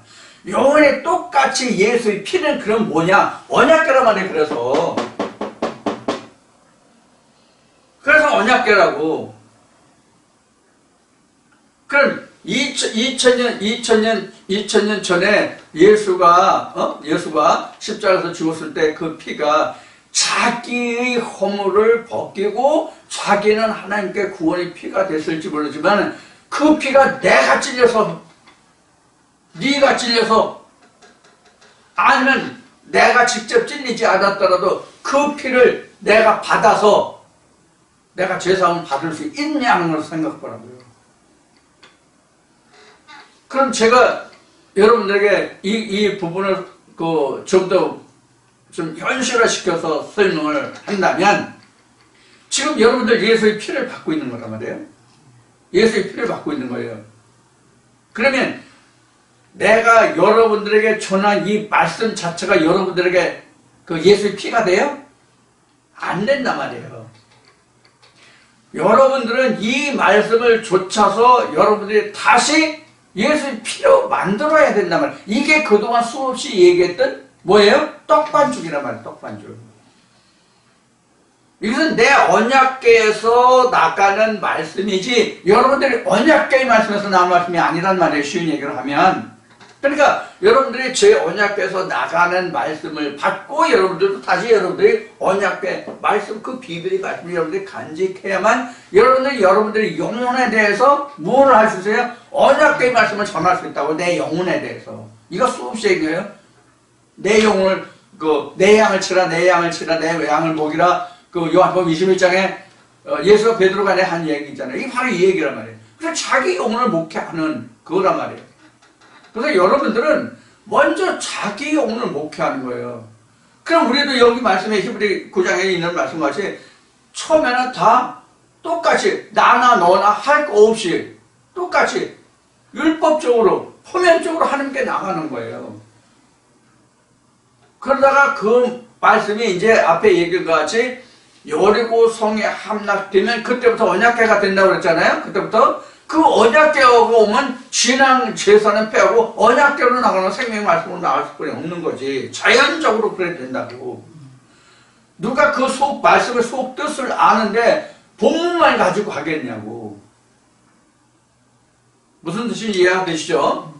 영원히 똑같이 예수의 피는 그럼 뭐냐? 언약궤란 말이에요. 그래서 언약궤라고. 그럼 2000년 전에 예수가 십자가에서 죽었을 때 그 피가 자기의 허물을 벗기고 자기는 하나님께 구원의 피가 됐을지 모르지만 그 피가 내가 찔려서, 네가 찔려서, 아니면 내가 직접 찔리지 않았더라도 그 피를 내가 받아서 내가 죄사함을 받을 수 있냐 하는 걸 생각하라고요. 그럼 제가 여러분들에게 이 부분을 좀 더 좀 현실화시켜서 설명을 한다면, 지금 여러분들 예수의 피를 받고 있는 거란 말이에요. 예수의 피를 받고 있는 거예요. 그러면 내가 여러분들에게 전한 이 말씀 자체가 여러분들에게 그 예수의 피가 돼요? 안 된단 말이에요. 여러분들은 이 말씀을 좇아서 여러분들이 다시 예수의 피로 만들어야 된단 말이에요. 이게 그동안 수없이 얘기했던 뭐예요? 떡반죽이란 말이에요. 떡반죽. 이것은 내 언약궤에서 나가는 말씀이지 여러분들이 언약궤의 말씀에서 나온 말씀이 아니란 말이에요. 쉬운 얘기를 하면. 그러니까 여러분들이 제 언약궤에서 나가는 말씀을 받고 여러분들도 다시 여러분들이 언약궤 말씀, 그 비밀의 말씀을 여러분들이 간직해야만 여러분들이 영혼에 대해서 무엇을 할 수 있어요? 언약궤의 말씀을 전할 수 있다고. 내 영혼에 대해서. 이거 수없이 얘기해요. 내 영혼을 내 양을 치라, 내 양을 치라, 내 양을 먹이라. 요한복음 21장에 예수가 베드로가 한 얘기 있잖아요. 이게 바로 이 얘기란 말이에요. 그래서 자기 영혼을 목회하는 그거란 말이에요. 그래서 여러분들은 먼저 자기 영혼을 목회하는 거예요. 그럼 우리도 여기 말씀에 히브리 9장에 있는 말씀같이 처음에는 다 똑같이 나나 너나 할 거 없이 똑같이 율법적으로 표면적으로 하나님께 나가는 거예요. 그러다가 그 말씀이 이제 앞에 얘기한 것 같이 여리고 성에 함락되면 그때부터 언약궤가 된다고 그랬잖아요. 그때부터 그 언약궤하고 오면 신앙 제사는 패하고 언약궤로 나가는 생명의 말씀으로 나갈 수밖에 없는 거지. 자연적으로 그래야 된다고. 누가 그 말씀의 속 뜻을 아는데 본문만 가지고 가겠냐고. 무슨 뜻인지 이해되시죠?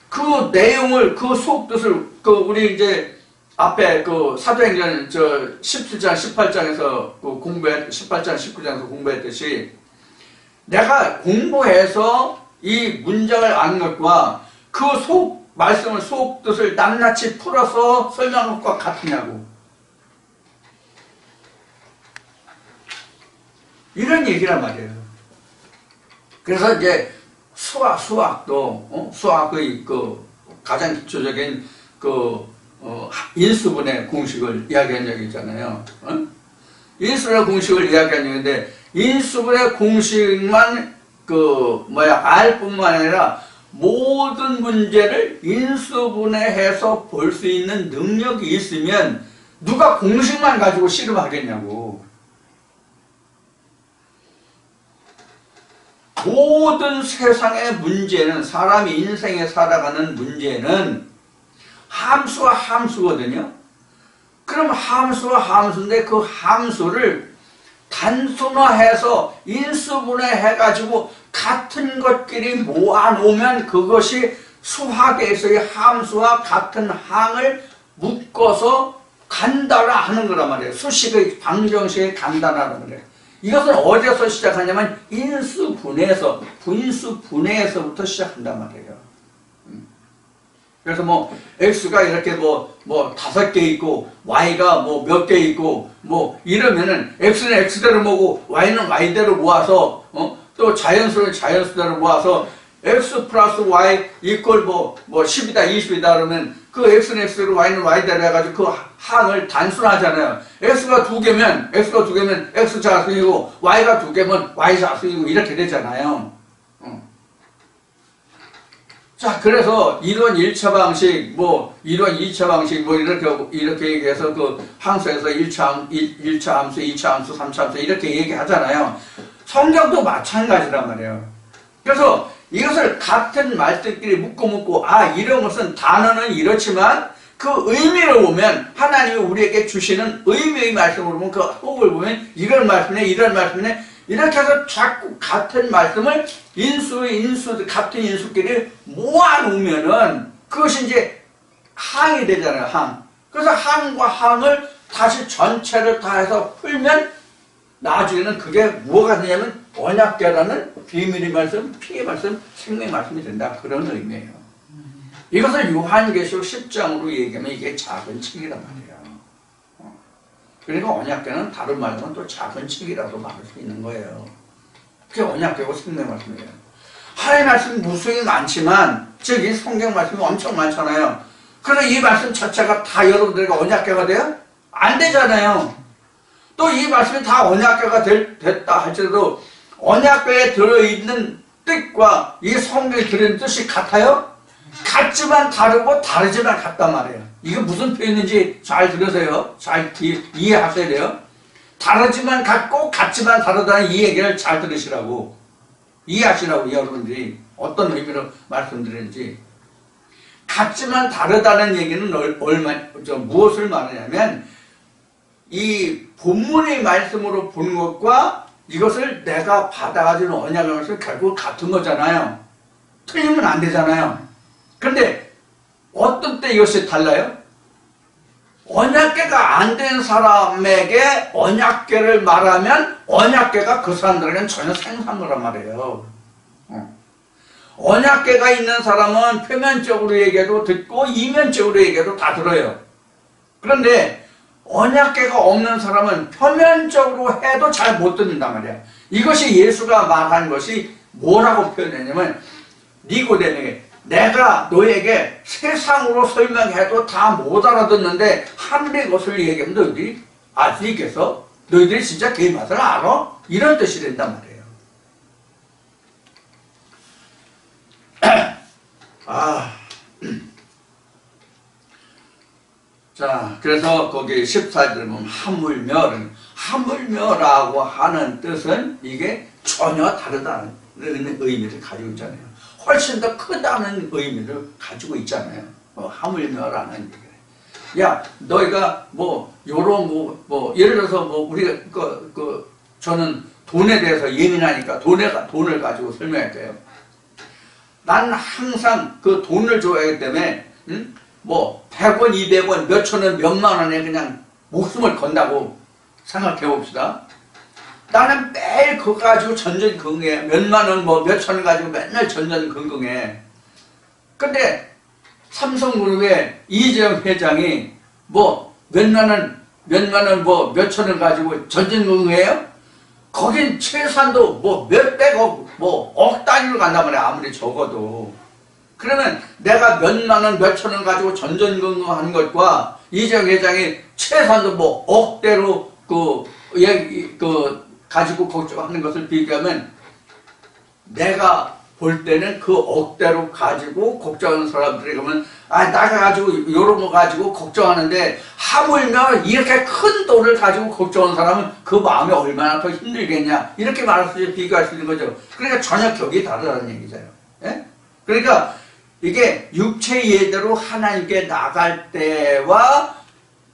그 내용을, 그 속 뜻을, 우리 이제 앞에 사도행전 17장, 18장에서 18장, 19장에서 공부했듯이 내가 공부해서 이 문장을 아는 것과 그 말씀을 속 뜻을 낱낱이 풀어서 설명한 것과 같으냐고. 이런 얘기란 말이에요. 그래서 이제 수학도 수학의 가장 기초적인 인수분해 공식을 이야기한 적이 있잖아요. 인수분해 공식을 이야기한 적이 있는데 인수분해 공식만 알 뿐만 아니라 모든 문제를 인수분해해서 볼 수 있는 능력이 있으면 누가 공식만 가지고 씨름하겠냐고. 모든 세상의 문제는, 사람이 인생에 살아가는 문제는 함수와 함수거든요. 그럼 함수와 함수인데 그 함수를 단순화해서 인수분해해가지고 같은 것끼리 모아놓으면 그것이 수학에서의 함수와 같은 항을 묶어서 간단화하는 거란 말이에요. 수식의 방정식의 간단화라는 거예요. 이것은 어디서 시작하냐면 인수분해에서, 분수분해에서부터 시작한단 말이에요. 그래서 x가 이렇게 5개 있고 y가 몇 개 있고 이러면은 x는 x대로 모으고 y는 y대로 모아서 또 자연수는 자연수대로 모아서 x 플러스 y 이퀄 10이다 20이다 그러면 그 x는 x대로 y는 y대로 해가지고 그 항을 단순하잖아요. x가 2개면 x 자수이고 y가 2개면 y 자수이고 이렇게 되잖아요. 자, 그래서 이론 1차 방식, 이론 2차 방식, 이렇게 얘기해서 그 함수에서 1차 함수, 2차 함수, 3차 함수 이렇게 얘기하잖아요. 성경도 마찬가지란 말이에요. 그래서 이것을 같은 말들끼리 묶고, 이런 것은 단어는 이렇지만 그 의미를 보면 하나님이 우리에게 주시는 의미의 말씀을 보면 그 호흡을 보면 이런 말씀이네, 이런 말씀이네, 이렇게 해서 자꾸 같은 말씀을 같은 인수끼리 모아놓으면은 그것이 이제 항이 되잖아요, 항. 그래서 항과 항을 다시 전체를 다 해서 풀면 나중에는 그게 뭐가 되냐면 언약궤라는 비밀의 말씀, 피의 말씀, 생명의 말씀이 된다. 그런 의미예요. 이것을 요한계시록 10장으로 얘기하면 이게 작은 책이란 말이에요. 그러니까 언약궤는 다른 말로는 또 작은 책이라도 말할 수 있는 거예요. 그게 언약궤고 생명의 말씀이에요. 하나님의 말씀이 무수히 많지만, 즉 이 성경 말씀이 엄청 많잖아요. 그러나 이 말씀 자체가 다 여러분들에게 언약궤가 돼요? 안 되잖아요. 또 이 말씀이 다 언약궤가 됐다 할지라도 언약궤에 들어있는 뜻과 이 성경에 들어있는 뜻이 같아요? 같지만 다르고 다르지만 같단 말이에요. 이게 무슨 표현인지 잘 들으세요. 잘 이해하셔야 돼요. 다르지만 같고 같지만 다르다는 이 얘기를 잘 들으시라고, 이해하시라고. 여러분들이 어떤 의미로 말씀드리는지. 같지만 다르다는 얘기는 무엇을 말하냐면 이 본문의 말씀으로 보는 것과 이것을 내가 받아가지고 언약을 말씀 결국 같은 거잖아요. 틀리면 안 되잖아요. 그런데 어떤 때 이것이 달라요? 언약궤가 안 된 사람에게 언약궤를 말하면 언약궤가 그 사람들에게는 전혀 생소한 거란 말이에요. 언약궤가 있는 사람은 표면적으로 얘기해도 듣고 이면적으로 얘기해도 다 들어요. 그런데 언약궤가 없는 사람은 표면적으로 해도 잘 못 듣는단 말이야. 이것이 예수가 말한 것이 뭐라고 표현했냐면 니고데모에게 내가 너에게 세상으로 설명해도 다 못 알아듣는데 하늘의 것을 얘기하면 너희들이 알 수 있겠어? 너희들이 진짜 그 맛을 알아? 이런 뜻이 된단 말이에요. 자, 그래서 거기 14절에 보면 하물며라고 하는 뜻은 이게 전혀 다르다는 의미를 가지고 있잖아요. 훨씬 더 크다는 의미를 가지고 있잖아요. 하물며라는 얘기를. 야, 너희가 예를 들어서 우리가 저는 돈에 대해서 예민하니까 돈을 가지고 설명할게요. 난 항상 그 돈을 좋아하기 때문에 100원, 200원, 몇천 원, 몇만 원에 그냥 목숨을 건다고 생각해 봅시다. 나는 매일 그거 가지고 전전긍긍해. 몇만 원, 몇천 원 가지고 맨날 전전긍긍해. 근데 삼성그룹의 이재용 회장이 몇만 원, 몇천 원 가지고 전전긍긍해요? 거긴 최소한도 몇백억, 억 단위로 간단 말이야. 아무리 적어도. 그러면 내가 몇만 원, 몇천 원 가지고 전전긍긍하는 것과 이재용 회장이 최소한도 억대로 가지고 걱정하는 것을 비교하면 내가 볼 때는 그 억대로 가지고 걱정하는 사람들이 그러면 내가 가지고 요런 거 가지고 걱정하는데 하물며 이렇게 큰 돈을 가지고 걱정하는 사람은 그 마음이 얼마나 더 힘들겠냐 이렇게 말할 수 있는 비교할 수 있는 거죠. 그러니까 전혀 격이 다르다는 얘기잖아요. 예? 그러니까 이게 육체의 예대로 하나님께 나갈 때와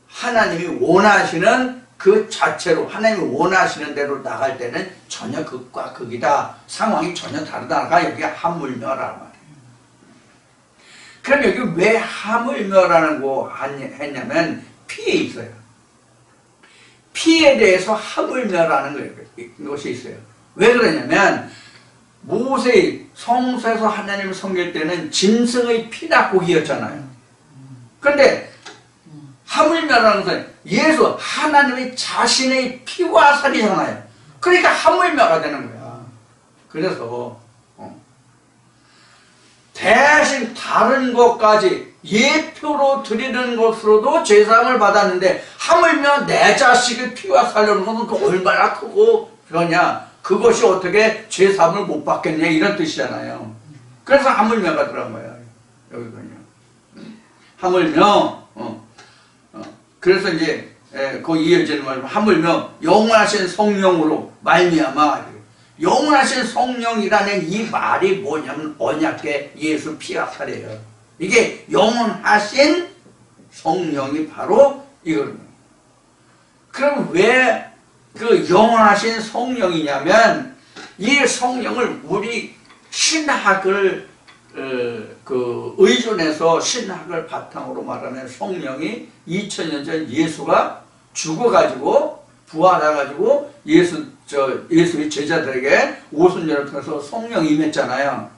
하나님이 원하시는 그 자체로 하나님이 원하시는 대로 나갈 때는 전혀 극과 극이다. 상황이 전혀 다르다가 여기 하물며라는 말이에요. 그럼 여기 왜 하물며라는 거 했냐면 피에 있어요. 피에 대해서 하물며라는 것이 있어요. 왜 그러냐면 모세의 성소에서 하나님을 섬길 때는 짐승의 피나 고기였잖아요. 그런데 하물며라는 것은 예수 하나님의 자신의 피와 살이잖아요. 그러니까 하물며가 되는 거야. 그래서 대신 다른 것까지 예표로 드리는 것으로도 제사함을 받았는데 하물며 내 자식의 피와 살려는 것은 그 얼마나 크고 그러냐. 그것이 어떻게 죄사함을 못 받겠냐 이런 뜻이잖아요. 그래서 하물며가 들어간 거예요. 여기군요. 하물며 그래서 이제 그 이어지는 말 하물며 영원하신 성령으로 말미암아. 영원하신 성령이라는 이 말이 뭐냐면 언약궤 예수 피가 살이에요. 이게 영원하신 성령이 바로 이거입니다. 그럼 왜 그 영원하신 성령이냐면 이 성령을 우리 신학을 그 의존해서 신학을 바탕으로 말하는 성령이 2000년 전 예수가 죽어가지고 부활해가지고 예수의 제자들에게 오순절을 통해서 성령이 임했잖아요.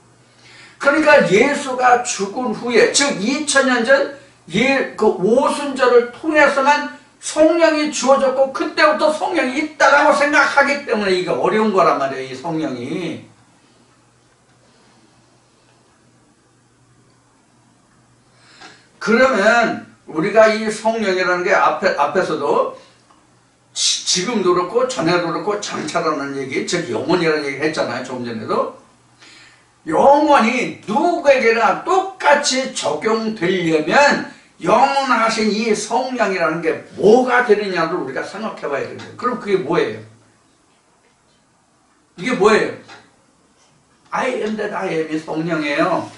그러니까 예수가 죽은 후에 즉 2000년 전 그 오순절을 통해서만 성령이 주어졌고 그때부터 성령이 있다라고 생각하기 때문에 이게 어려운 거란 말이에요. 이 성령이. 그러면 우리가 이 성령이라는 게 앞에서도 지금도 그렇고 전에도 그렇고 장차라는 얘기, 즉 영원이라는 얘기 했잖아요. 조금 전에도. 영원히 누구에게나 똑같이 적용되려면 영원하신 이 성령이라는 게 뭐가 되느냐를 우리가 생각해 봐야 되는 거예요. 그럼 그게 뭐예요? 이게 뭐예요? I am that I am이 성령이에요.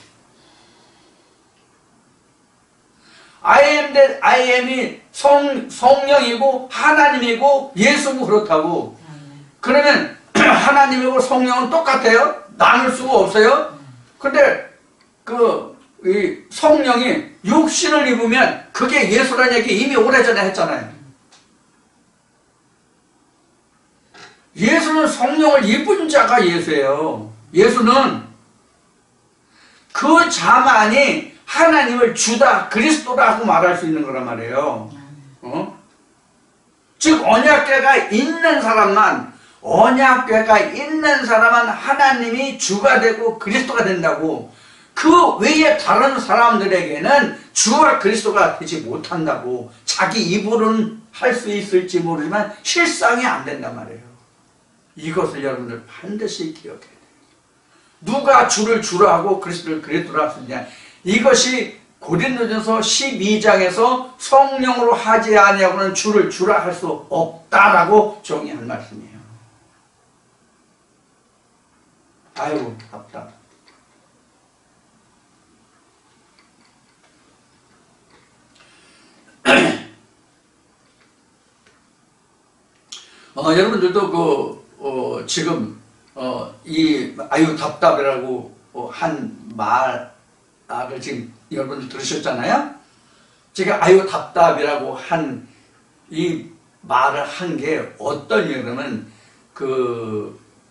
I am that I am이 성령이고 하나님이고 예수고 그렇다고. 그러면 하나님이고 성령은 똑같아요? 나눌 수가 없어요? 근데 이 성령이 육신을 입으면 그게 예수라는 얘기 이미 오래전에 했잖아요. 예수는 성령을 입은 자가 예수예요. 예수는 그 자만이 하나님을 주다 그리스도라고 말할 수 있는 거란 말이에요. 즉 언약궤가 있는 사람만 하나님이 주가 되고 그리스도가 된다고. 그 외에 다른 사람들에게는 주와 그리스도가 되지 못한다고. 자기 입으로는 할 수 있을지 모르지만 실상이 안 된단 말이에요. 이것을 여러분들 반드시 기억해야 돼요. 누가 주를 주라 하고 그리스도를 그리스도라 하느냐. 이것이 고린도전서 12장에서 성령으로 하지 아니하고는 주를 주라 할 수 없다라고 정의한 말씀이에요. 아이고 답답. 여러분들도 지금 이 아유 답답이라고 한 말을 지금 여러분들 들으셨잖아요. 제가 아유 답답이라고 한 이 말을 한 게 어떤 이유냐면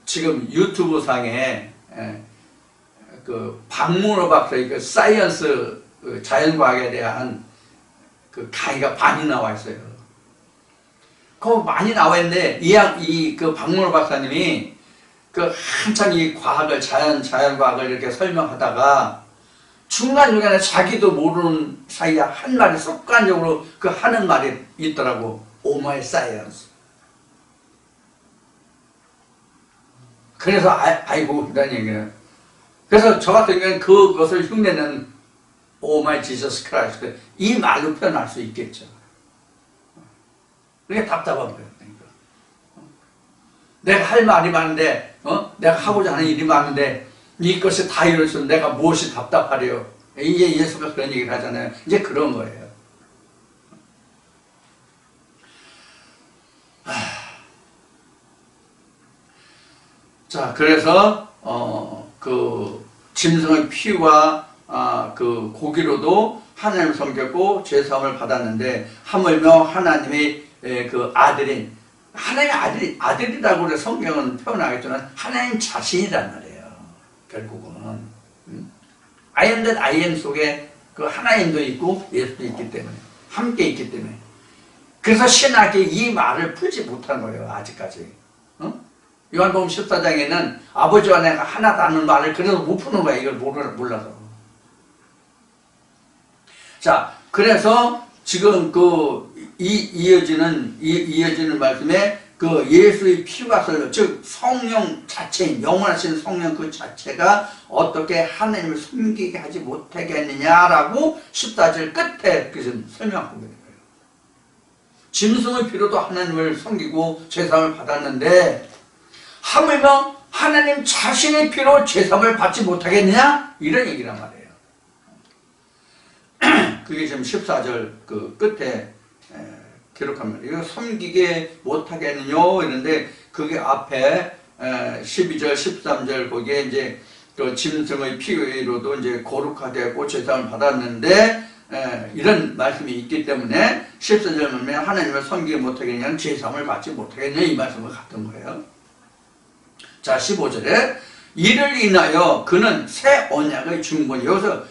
지금 유튜브 상에 박문호 박사의 사이언스 자연과학에 대한 강의가 많이 나와 있어요. 많이 나와 있는데 그 박문호 박사님이 한참 이 과학을 자연과학을 이렇게 설명하다가 중간중간에 자기도 모르는 사이에 한 말이 습관적으로 하는 말이 있더라고. Oh my science. 그래서 아이고 이런 얘기는. 그래서 저 같은 경우는 그것을 흉내내는 Oh my Jesus Christ 이 말로 표현할 수 있겠죠. 그게 답답한 거예요. 그러니까. 내가 할 말이 많은데, 내가 하고자 하는 일이 많은데, 이것이 다 이룰수록 내가 무엇이 답답하래요. 이제 예수가 그런 얘기를 하잖아요. 이제 그런 거예요. 자, 그래서, 짐승의 피와, 고기로도 하나님을 섬겼고, 죄사함을 받았는데, 하물며 하나님의 아들인 하나님의 아들이라고 그래 성경은 표현하겠지만 하나님 자신이란 말이에요. 결국은 I am that I am 속에 하나님도 있고 예수도 있기 때문에 함께 있기 때문에 그래서 신학이 이 말을 풀지 못한 거예요. 아직까지. 요한복음 14장에는 아버지와 내가 하나다는 말을 그래서 못 푸는 거야. 이걸 몰라서. 자, 그래서 지금 이어지는 말씀에 그 예수의 피가 흘러, 즉 성령 자체인 영원하신 성령 그 자체가 어떻게 하나님을 섬기게 하지 못하겠느냐라고 14절 끝에 그것을 설명하고 있는 거예요. 짐승의 피로도 하나님을 섬기고 제사함을 받았는데 하물며 하나님 자신의 피로 제사함을 받지 못하겠느냐? 이런 얘기란 말이에요. 그게 지금 14절 그 끝에 기록한 말이에요. 이거 섬기게 못하겠느냐 이런데 그게 앞에 12절 13절 거기에 이제 그 짐승의 피로도 이제 거룩하되고 제사함을 받았는데 이런 말씀이 있기 때문에 14절 보면 하나님을 섬기게 못하겠느냐는 제사함을 받지 못하겠느냐 이 말씀을 같은 거예요. 자 15절에 이를 인하여 그는 새 언약의 중본이, 여기서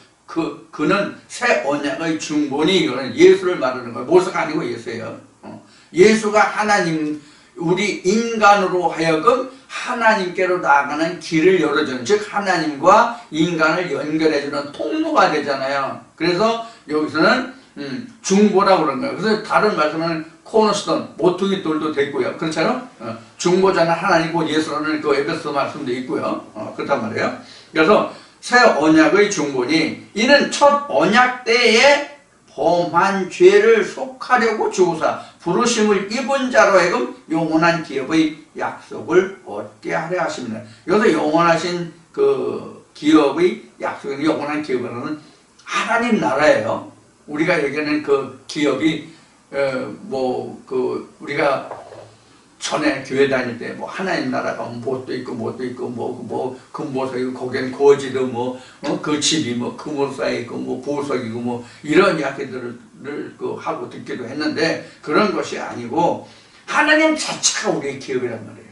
그는 새 언약의 중본이 이거는 예수를 말하는 거예요. 모세가 아니고 예수예요. 예수가 하나님, 우리 인간으로 하여금 하나님께로 나아가는 길을 열어주는, 즉 하나님과 인간을 연결해주는 통로가 되잖아요. 그래서 여기서는 중보라고 그런 거예요. 그래서 다른 말씀은 코너스톤, 모퉁이 돌도 됐고요. 그렇잖아요. 중보자는 하나님고 예수라는 그 에베소 말씀도 있고요. 그렇단 말이에요. 그래서 새 언약의 중본이 이는 첫 언약 때에 범한 죄를 속하려고 주사 부르심을 입은 자로 하여금 영원한 기업의 약속을 얻게 하려 하십니다. 여기서 영원하신 그 기업의 약속은 영원한 기업이라는 하나님 나라예요. 우리가 얘기하는 그 기업이 우리가 전에 교회 다닐 때 뭐 하나님 나라가 못도 있고 뭐 금보석이고 거기엔 거지도 그 집이 뭐 금으로 쌓여 있고 뭐 보석이고 뭐 이런 이야기들을 하고 듣기도 했는데 그런 것이 아니고 하나님 자체가 우리의 기업이란 말이에요.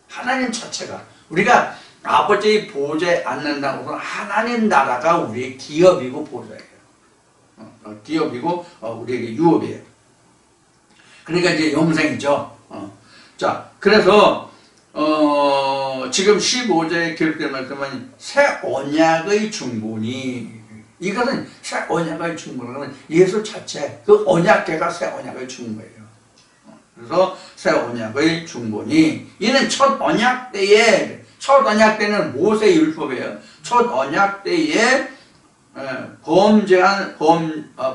하나님 자체가 우리가 아버지의 보좌에 앉는다고 해서 하나님 나라가 우리의 기업이고 보좌예요. 기업이고 우리에게 유업이에요. 그러니까 이제 영생이죠. 자, 그래서 지금 15절에 기록된 말씀은 새 언약의 중본이, 이것은 새 언약의 중본은 예수 자체, 그 언약계가 새 언약의 중본이에요. 그래서 새 언약의 중본이 이는 첫 언약 때는 모세 율법이에요. 첫 언약 때에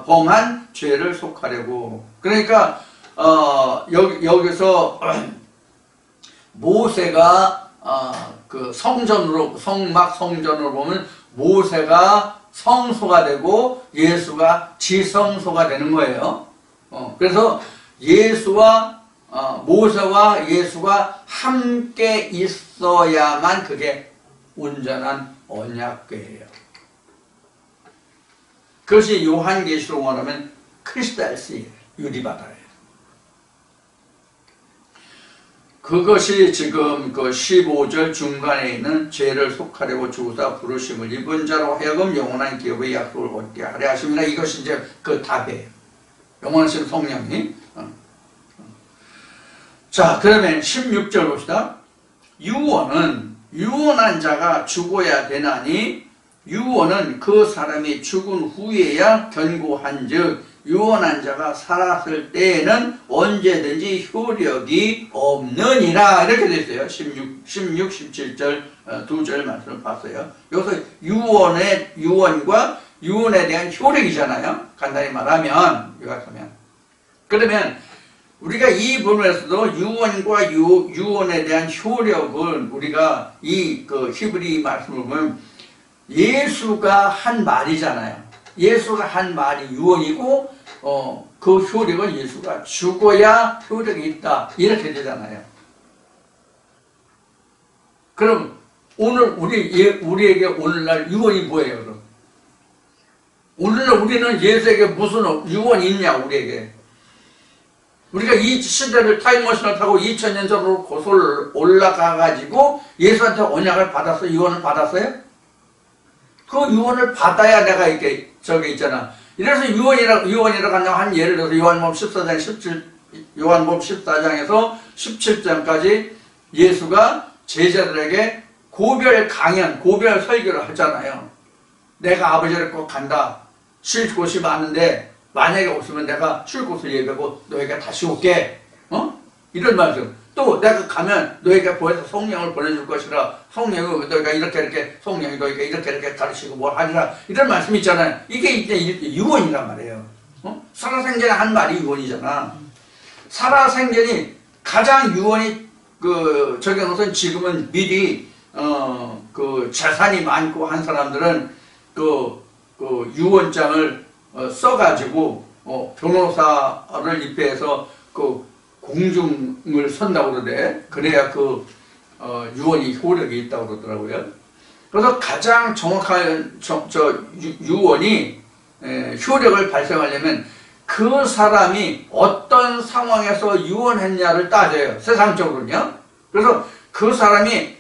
범한 죄를 속하려고. 그러니까 여기서 모세가 그 성전으로 보면 모세가 성소가 되고 예수가 지성소가 되는 거예요. 그래서 모세와 예수가 함께 있어야만 그게 온전한 언약궤예요. 그것이 요한계시록 말하면 크리스탈스예요. 유리바다예요. 그것이 지금 그 15절 중간에 있는 죄를 속하려고 주사 부르심을 입은 자로 하여금 영원한 기업의 약속을 얻게 하려 하십니다. 이것이 이제 그 답이에요. 영원하신 성령이. 자, 그러면 16절 봅시다. 유언한 자가 죽어야 되나니 유언은 그 사람이 죽은 후에야 견고한즉 유언한 자가 살았을 때에는 언제든지 효력이 없느니라. 이렇게 되어 있어요. 16, 17절 두 절 말씀을 봤어요. 여기서 유언과 유언에 대한 효력이잖아요. 간단히 말하면, 요약하면. 그러면 우리가 이 부분에서도 유언과 유언에 대한 효력을 우리가 그 히브리 말씀을 보면 예수가 한 말이잖아요. 예수가 한 말이 유언이고 그 효력은 예수가 죽어야 효력이 있다. 이렇게 되잖아요. 그럼 오늘 우리에게 오늘날 유언이 뭐예요? 그럼 오늘날 우리는 예수에게 무슨 유언이 있냐? 우리에게 우리가 이 시대를 타임머신을 타고 2000년 전으로 고솔 올라가가지고 예수한테 언약을 받았어요? 유언을 받았어요? 그 유언을 받아야 내가 이렇게 저기 있잖아. 이래서 유언이라고 한다고 한 예를 들어서 요한복음 14장에서 17장까지 예수가 제자들에게 고별 설교를 하잖아요. 내가 아버지를 꼭 간다. 쉴 곳이 많은데 만약에 없으면 내가 쉴 곳을 예배하고 너에게 다시 올게. 이런 말씀. 또 내가 가면 너에게 보여서 성령을 보내줄 것이라 성령이 너희가 이렇게 성령이 너희가 이렇게 가르치고 뭘 하리라 이런 말씀이 있잖아요. 이게 이제 유언이란 말이에요. 살아생전에 한 말이 유언이잖아. 살아생전이 가장 유언이 저기 무슨 지금은 미리 그 재산이 많고 한 사람들은 그 유언장을 써가지고 변호사를 입회해서 그 공증을 선다고 그러대. 그래야 그 유언이 효력이 있다고 그러더라고요. 그래서 가장 정확한 유언이 효력을 발생하려면 그 사람이 어떤 상황에서 유언했냐를 따져요. 세상적으로는요. 그래서 그 사람이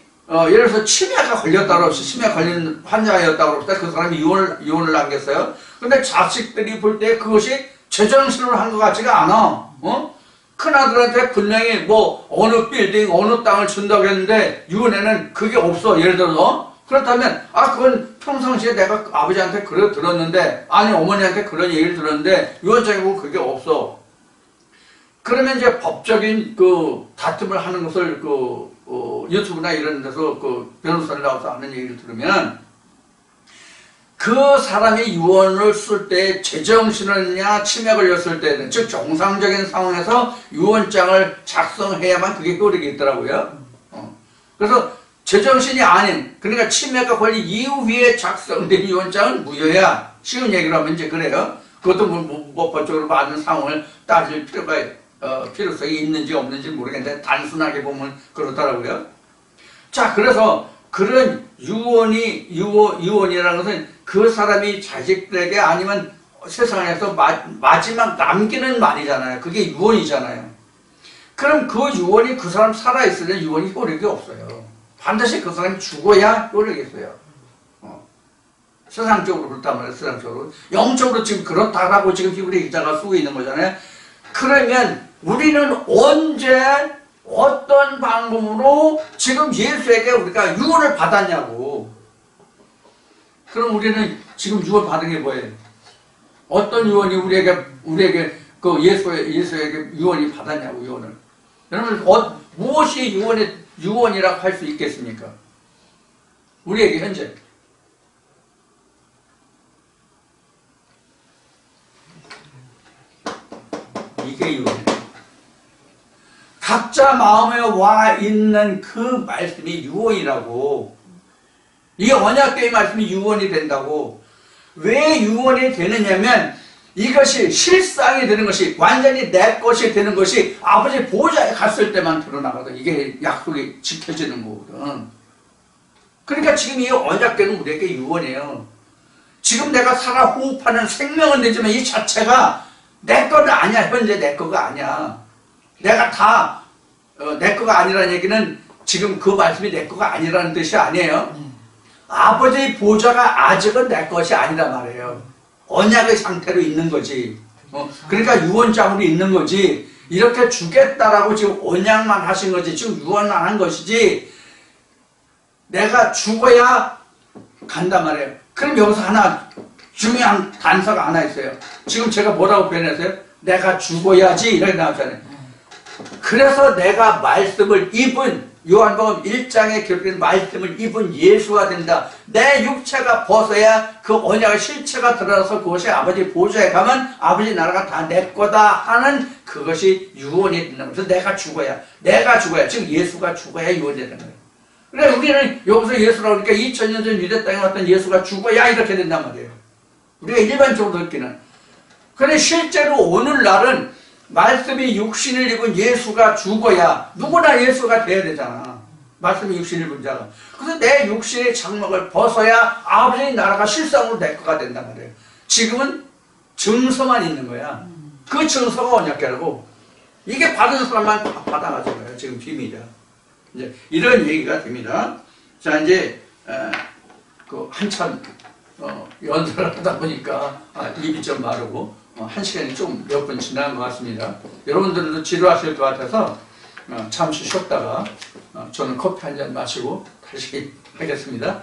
예를 들어서 치매가 걸렸다고 해서 치매 걸린 환자였다고 해서 그 사람이 유언을 남겼어요. 근데 자식들이 볼 때 그것이 제정신으로 한 것 같지가 않아. 큰아들한테 분명히 뭐 어느 빌딩 어느 땅을 준다고 했는데 유언에는 그게 없어. 예를 들어서 그렇다면 그건 평상시에 내가 아버지한테 그래 들었는데 아니 어머니한테 그런 얘기를 들었는데 유언장에 보면 그게 없어. 그러면 이제 법적인 그 다툼을 하는 것을 유튜브나 이런 데서 변호사를 나와서 하는 얘기를 들으면 그 사람이 유언을 쓸 때 제정신이냐 치매 걸렸을 때는 즉 정상적인 상황에서 유언장을 작성해야만 그게 효력이 있더라고요. 그래서 제정신이 아닌 그러니까 치매가 걸린 이후에 작성된 유언장은 무효야. 쉬운 얘기로 하면 이제 그래요. 그것도 뭐 법적으로 맞는 상황을 따질 필요성이 있는지 없는지 모르겠는데 단순하게 보면 그렇더라고요. 자, 그래서 그런 유언이라는 것은 그 사람이 자식들에게 아니면 세상에서 마지막 남기는 말이잖아요. 그게 유언이잖아요. 그럼 그 유언이 그 사람 살아있으면 유언이 효력이 없어요. 반드시 그 사람이 죽어야 효력이 있어요. 세상적으로 그렇단 말이에요. 세상적으로. 영적으로 지금 그렇다라고 지금 히브리 기자가 쓰고 있는 거잖아요. 그러면 우리는 언제 어떤 방법으로 지금 예수에게 우리가 유언을 받았냐고. 그럼 우리는 지금 유언 받은 게 뭐예요? 어떤 유언이 우리에게 그 예수에게 유언이 받았냐고, 유언을. 여러분, 무엇이 유언이라고 할 수 있겠습니까? 우리에게 현재. 이게 유언이에요. 각자 마음에 와 있는 그 말씀이 유언이라고. 이 언약궤의 말씀이 유언이 된다고. 왜 유언이 되느냐면 이것이 실상이 되는 것이 완전히 내 것이 되는 것이 아버지 보좌에 갔을 때만 드러나거든. 이게 약속이 지켜지는 거거든. 그러니까 지금 이 언약궤는 우리에게 유언이에요. 지금 내가 살아 호흡하는 생명은 되지만 이 자체가 내 거는 아니야. 현재 내 거가 아니야. 내가 다 내 거가 아니라는 얘기는 지금 그 말씀이 내 거가 아니라는 뜻이 아니에요. 아버지의 보좌가 아직은 내 것이 아니란 말이에요. 언약의 상태로 있는 거지. 그러니까 유언장으로 있는 거지. 이렇게 주겠다라고 지금 언약만 하신 거지. 지금 유언만 한 것이지. 내가 죽어야 간단 말이에요. 그럼 여기서 하나 중요한 단서가 하나 있어요. 지금 제가 뭐라고 표현했어요? 내가 죽어야지 이렇게 나왔잖아요. 그래서 내가 말씀을 입은 요한복음 1장에 기록된 말씀을 입은 예수가 된다. 내 육체가 벗어야 그 언약의 실체가 드러나서 그것이 아버지 보좌에 가면 아버지 나라가 다 내 거다 하는 그것이 유언이 된다는 거예요. 그래서 내가 죽어야 지금 예수가 죽어야 유언이 되는 거예요. 그래 우리는 여기서 예수라고 그러니까 2000년 전 유대 땅에 왔던 예수가 죽어야 이렇게 된단 말이에요. 우리가 일반적으로 느끼는. 그런데 실제로 오늘날은 말씀이 육신을 입은 예수가 죽어야 누구나 예수가 돼야 되잖아. 말씀이 육신을 입은 자가. 그래서 내 육신의 장막을 벗어야 아버지의 나라가 실상으로 내 거가 된단 말이에요. 지금은 증서만 있는 거야. 그 증서가 언약궤라고. 이게 받은 사람만 받아가지고 거예요. 지금 비밀이야. 이제 이런 얘기가 됩니다. 자 이제 한참 연설을 하다 보니까 입이 좀 마르고 한 시간이 좀 몇 분 지난 것 같습니다. 여러분들도 지루하실 것 같아서 잠시 쉬었다가 저는 커피 한 잔 마시고 다시 하겠습니다.